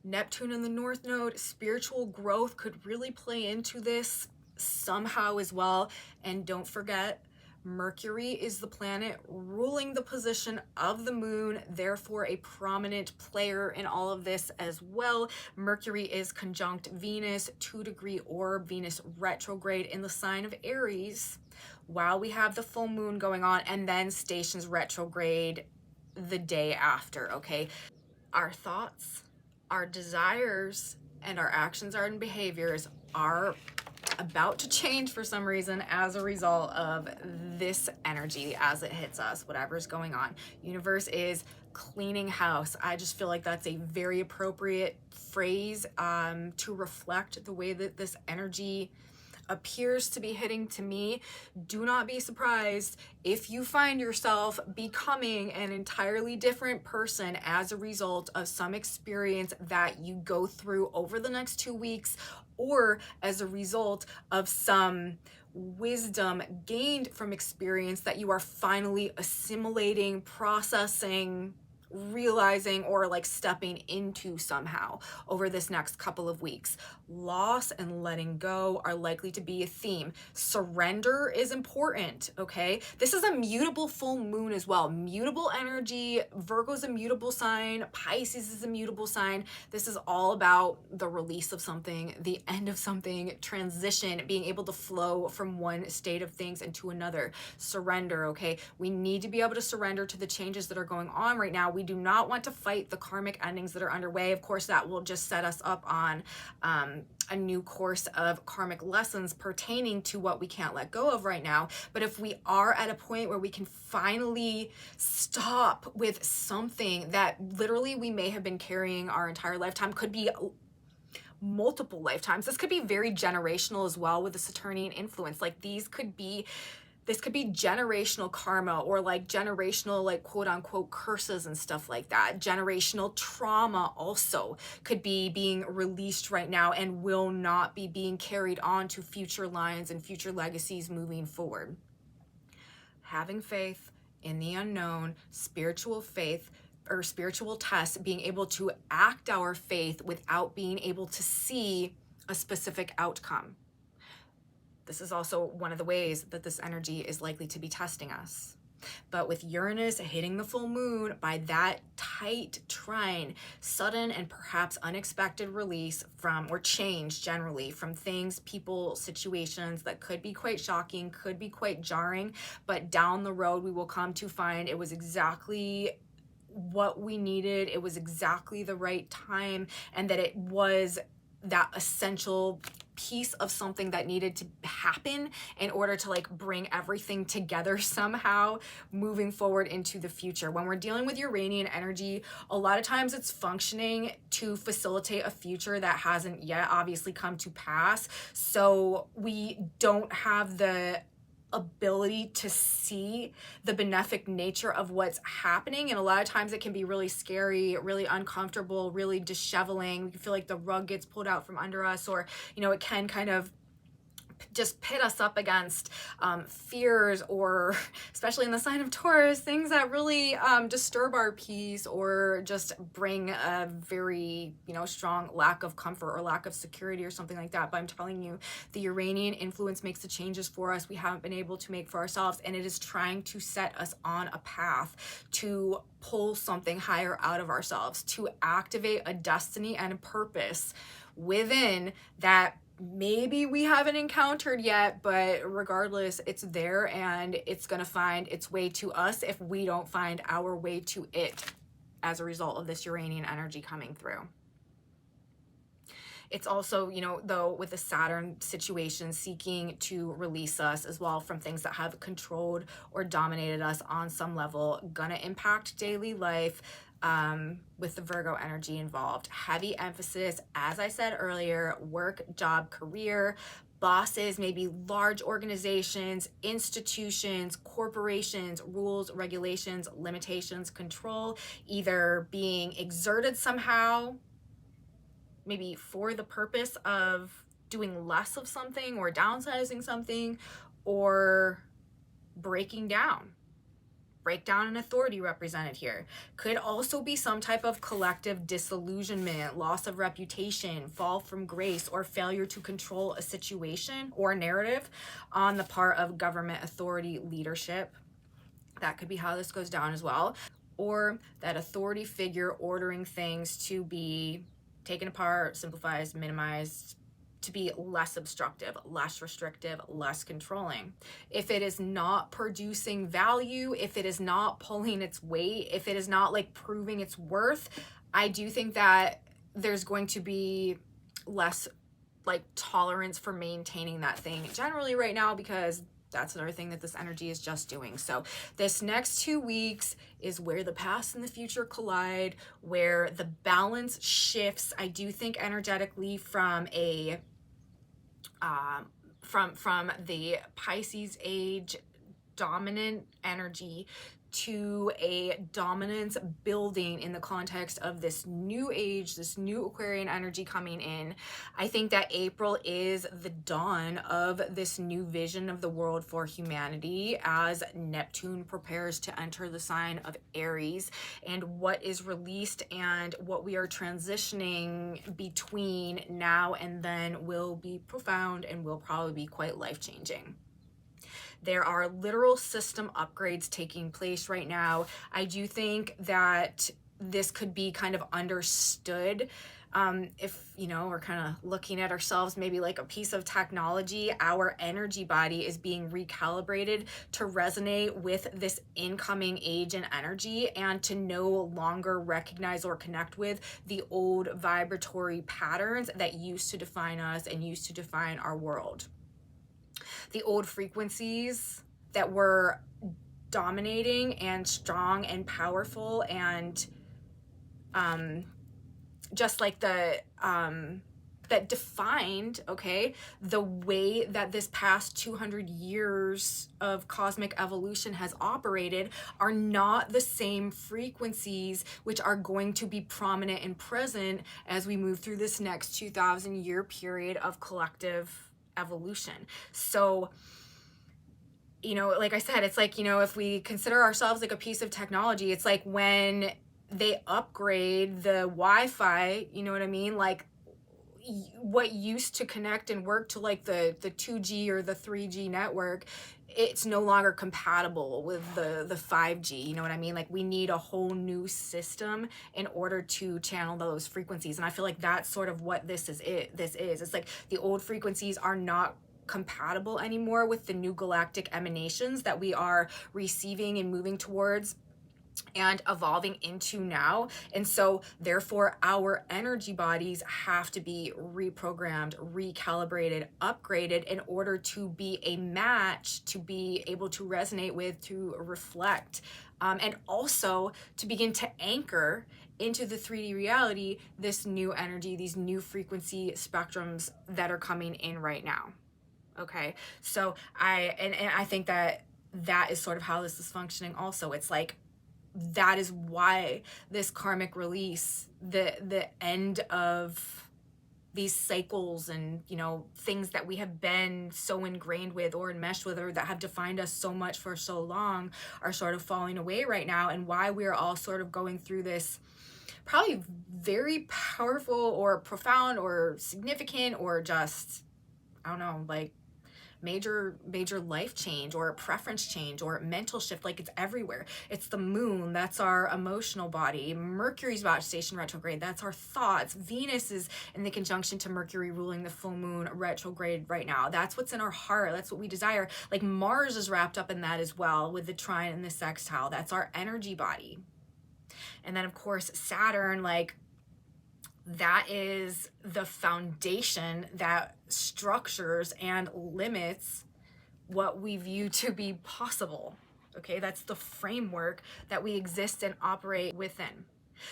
Neptune in the North Node, spiritual growth could really play into this somehow as well. And don't forget, Mercury is the planet ruling the position of the moon, therefore a prominent player in all of this as well. Mercury is conjunct Venus, 2 degree orb, Venus retrograde in the sign of Aries, while we have the full moon going on, and then stations retrograde the day after, okay? Our thoughts, our desires, and our actions, our behaviors are about to change for some reason as a result of this energy as it hits us, whatever's going on. Universe is cleaning house. I just feel like that's a very appropriate phrase to reflect the way that this energy appears to be hitting to me. Do not be surprised if you find yourself becoming an entirely different person as a result of some experience that you go through over the next 2 weeks, or as a result of some wisdom gained from experience that you are finally assimilating, processing, realizing, or like stepping into somehow over this next couple of weeks. Loss and letting go are likely to be a theme. Surrender is important, okay? This is a mutable full moon as well. Mutable energy. Virgo's a mutable sign. Pisces is a mutable sign. This is all about the release of something, the end of something, transition, being able to flow from one state of things into another. Surrender, okay? We need to be able to surrender to the changes that are going on right now. We do not want to fight the karmic endings that are underway. Of course, that will just set us up on a new course of karmic lessons pertaining to what we can't let go of right now. But if we are at a point where we can finally stop with something that literally we may have been carrying our entire lifetime, could be multiple lifetimes. This could be very generational as well with the Saturnian influence. Like these could be This could be generational karma, or like generational, like quote unquote curses and stuff like that. Generational trauma also could be being released right now and will not be being carried on to future lines and future legacies moving forward. Having faith in the unknown, spiritual faith or spiritual tests, being able to act our faith without being able to see a specific outcome. This is also one of the ways that this energy is likely to be testing us. But with Uranus hitting the full moon by that tight trine, sudden and perhaps unexpected release from, or change generally from things, people, situations that could be quite shocking, could be quite jarring, but down the road we will come to find it was exactly what we needed, it was exactly the right time, and that it was that essential piece of something that needed to happen in order to like bring everything together somehow moving forward into the future. When we're dealing with Uranian energy, a lot of times it's functioning to facilitate a future that hasn't yet obviously come to pass. So we don't have the ability to see the benefic nature of what's happening, and a lot of times it can be really scary, really uncomfortable, really disheveling. We can feel like the rug gets pulled out from under us, or it can kind of just pit us up against fears, or especially in the sign of Taurus, things that really disturb our peace or just bring a very strong lack of comfort or lack of security or something like that. But I'm telling you, the Uranian influence makes the changes for us we haven't been able to make for ourselves, and it is trying to set us on a path to pull something higher out of ourselves, to activate a destiny and a purpose within that maybe we haven't encountered yet, but regardless, it's there, and it's gonna find its way to us if we don't find our way to it as a result of this Uranian energy coming through. It's also, though, with the Saturn situation, seeking to release us as well from things that have controlled or dominated us on some level, gonna impact daily life. With the Virgo energy involved. Heavy emphasis, as I said earlier, work, job, career, bosses, maybe large organizations, institutions, corporations, rules, regulations, limitations, control, either being exerted somehow, maybe for the purpose of doing less of something or downsizing something, or breaking down. Breakdown and authority represented here. Could also be some type of collective disillusionment, loss of reputation, fall from grace, or failure to control a situation or narrative on the part of government authority leadership. That could be how this goes down as well. Or that authority figure ordering things to be taken apart, simplified, minimized, to be less obstructive, less restrictive, less controlling. If it is not producing value, if it is not pulling its weight, if it is not like proving its worth, I do think that there's going to be less like tolerance for maintaining that thing generally right now, because that's another thing that this energy is just doing. So this next 2 weeks is where the past and the future collide, where the balance shifts. I do think energetically from a from the Pisces age dominant energy to a dominance building in the context of this new age, this new Aquarian energy coming in. I think that April is the dawn of this new vision of the world for humanity as Neptune prepares to enter the sign of Aries, and what is released and what we are transitioning between now and then will be profound and will probably be quite life-changing. There are literal system upgrades taking place right now. I do think that this could be kind of understood if, we're kind of looking at ourselves maybe like a piece of technology. Our energy body is being recalibrated to resonate with this incoming age and energy, and to no longer recognize or connect with the old vibratory patterns that used to define us and used to define our world. The old frequencies that were dominating and strong and powerful, and just like the that defined, okay, the way that this past 200 years of cosmic evolution has operated are not the same frequencies which are going to be prominent and present as we move through this next 2,000-year period of collective evolution. So, you know, like I said, it's like, you know, if we consider ourselves like a piece of technology, it's like when they upgrade the Wi-Fi, you know what I mean? Like, what used to connect and work to like the 2G or the 3G network, it's no longer compatible with the 5G, you know what I mean? Like, we need a whole new system in order to channel those frequencies. And I feel like that's sort of what this is. It's like the old frequencies are not compatible anymore with the new galactic emanations that we are receiving and moving towards and evolving into now. And so therefore our energy bodies have to be reprogrammed, recalibrated, upgraded in order to be a match, to be able to resonate with, to reflect, and also to begin to anchor into the 3D reality this new energy, these new frequency spectrums that are coming in right now. Okay, so I think that is sort of how this is functioning also. It's like, that is why this karmic release, the end of these cycles and, you know, things that we have been so ingrained with or enmeshed with, or that have defined us so much for so long, are sort of falling away right now, and why we're all sort of going through this probably very powerful or profound or significant or just, I don't know, like major life change or preference change or mental shift. Like, it's everywhere. It's the moon, that's our emotional body. Mercury's about to station retrograde, that's our thoughts. Venus is in the conjunction to Mercury, ruling the full moon retrograde right now. That's what's in our heart, that's what we desire. Like, Mars is wrapped up in that as well, with the trine and the sextile. That's our energy body. And then of course Saturn, like, that is the foundation that structures and limits what we view to be possible. Okay, that's the framework that we exist and operate within.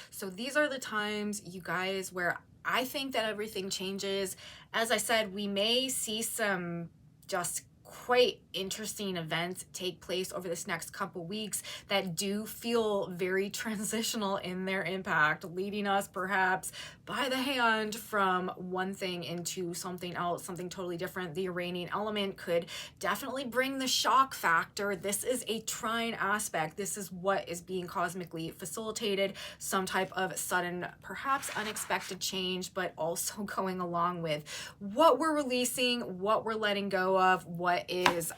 So these are the times, you guys, where I think that everything changes. As I said, we may see some just quite interesting events take place over this next couple weeks that do feel very transitional in their impact, leading us perhaps by the hand from one thing into something else, something totally different. The Iranian element could definitely bring the shock factor. This is a trine aspect. This is what is being cosmically facilitated, some type of sudden, perhaps unexpected change, but also going along with what we're releasing, what we're letting go of, what is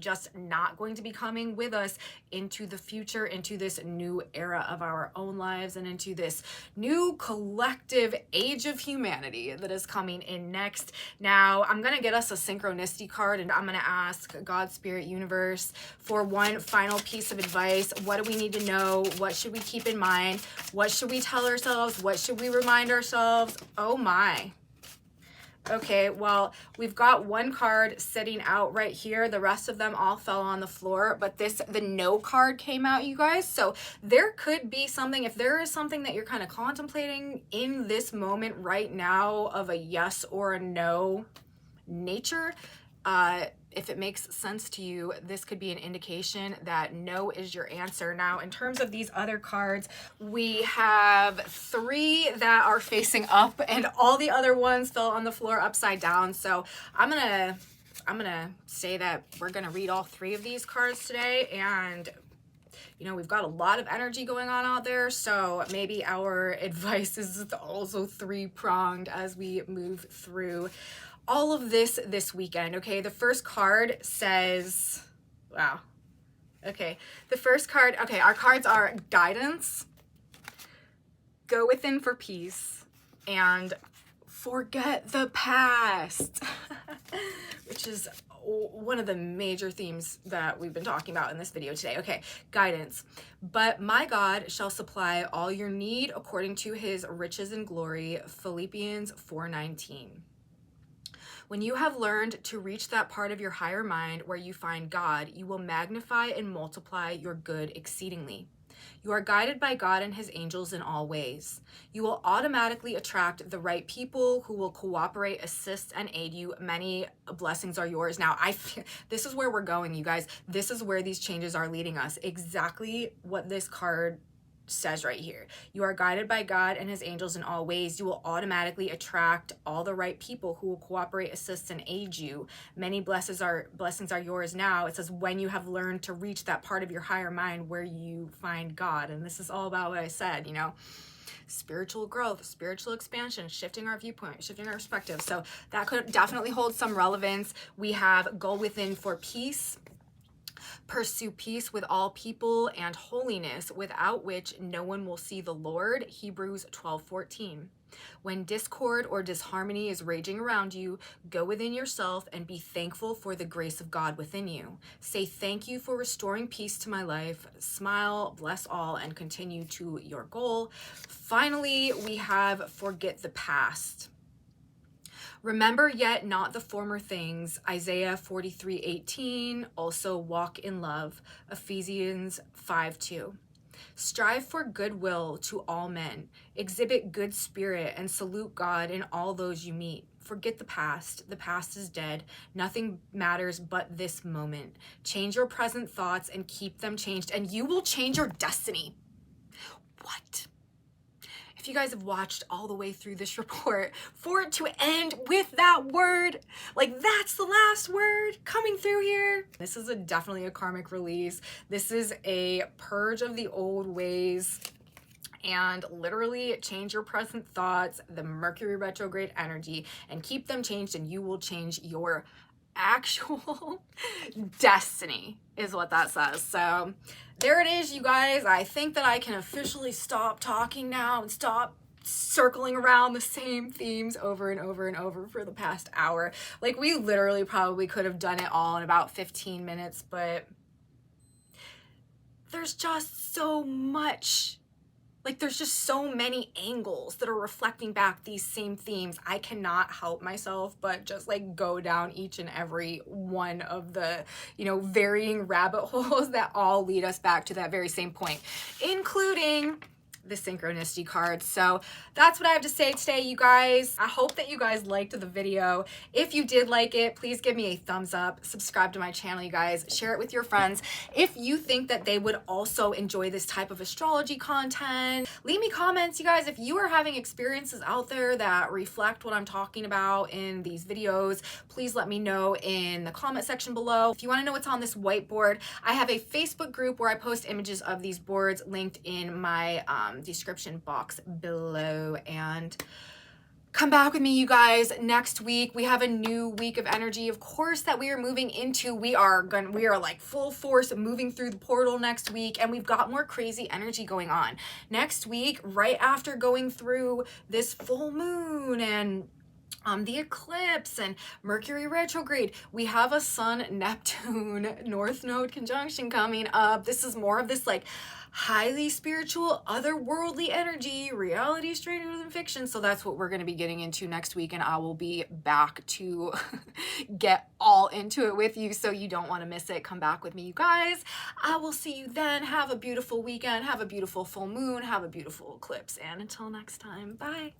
just not going to be coming with us into the future, into this new era of our own lives, and into this new collective age of humanity that is coming in next. Now, I'm going to get us a synchronicity card, and I'm going to ask God, Spirit, Universe for one final piece of advice. What do we need to know? What should we keep in mind? What should we tell ourselves? What should we remind ourselves? Oh my. Okay, well, we've got one card sitting out right here. The rest of them all fell on the floor, but the no card came out, you guys. So there could be something, if there is something that you're kind of contemplating in this moment right now of a yes or a no nature, if it makes sense to you, this could be an indication that no is your answer. Now, in terms of these other cards, we have 3 that are facing up, and all the other ones fell on the floor upside down. So I'm gonna say that we're gonna read all 3 of these cards today, and you know, we've got a lot of energy going on out there, so maybe our advice is also 3-pronged as we move through all of this weekend. Okay, the first card says, wow, okay, the first card, okay, our cards are guidance, go within for peace, and forget the past, which is one of the major themes that we've been talking about in this video today. Okay, guidance. But my God shall supply all your need according to his riches and glory, Philippians 4:19. When you have learned to reach that part of your higher mind where you find God, you will magnify and multiply your good exceedingly. You are guided by God and his angels in all ways. You will automatically attract the right people who will cooperate, assist, and aid you. Many blessings are yours. Now, I feel this is where we're going, you guys. This is where these changes are leading us. Exactly what this card says right here. You are guided by God and his angels in all ways. You will automatically attract all the right people who will cooperate, assist, and aid you. Many blessings are yours now. It says when you have learned to reach that part of your higher mind where you find God. And this is all about what I said, you know, spiritual growth, spiritual expansion, shifting our viewpoint, shifting our perspective. So that could definitely hold some relevance. We have go within for peace. Pursue peace with all people and holiness, without which no one will see the Lord. Hebrews 12:14. When discord or disharmony is raging around you, go within yourself and be thankful for the grace of God within you. Say thank you for restoring peace to my life. Smile, bless all, and continue to your goal. Finally, we have forget the past. Remember yet not the former things, Isaiah 43:18, also walk in love, Ephesians 5:2. Strive for goodwill to all men, exhibit good spirit, and salute God in all those you meet. Forget the past is dead, nothing matters but this moment. Change your present thoughts and keep them changed, and you will change your destiny. What? If you guys have watched all the way through this report, for it to end with that word, like that's the last word coming through here. This is definitely a karmic release. This is a purge of the old ways and literally change your present thoughts, the Mercury retrograde energy, and keep them changed, and you will change your actual destiny is what that says. So there it is, you guys. I think that I can officially stop talking now and stop circling around the same themes over and over and over for the past hour. Like, we literally probably could have done it all in about 15 minutes, but there's just so much. Like, there's just so many angles that are reflecting back these same themes. I cannot help myself but just like go down each and every one of the, you know, varying rabbit holes that all lead us back to that very same point, including the synchronicity cards. So that's what I have to say today, you guys. I hope that you guys liked the video. If you did like it, please give me a thumbs up, subscribe to my channel, you guys, share it with your friends. If you think that they would also enjoy this type of astrology content, leave me comments, you guys. If you are having experiences out there that reflect what I'm talking about in these videos, please let me know in the comment section below. If you want to know what's on this whiteboard, I have a Facebook group where I post images of these boards linked in my description box below. And come back with me, you guys, next week. We have a new week of energy, of course, that we are moving into. We are like full force moving through the portal next week, and we've got more crazy energy going on next week, right after going through this full moon and the eclipse and Mercury retrograde. We have a Sun Neptune North Node conjunction coming up. This is more of this like highly spiritual, otherworldly energy, reality stranger than fiction. So that's what we're going to be getting into next week, and I will be back to get all into it with you, so you don't want to miss it. Come back with me, you guys. I will see you then. Have a beautiful weekend, have a beautiful full moon, have a beautiful eclipse, and until next time, bye.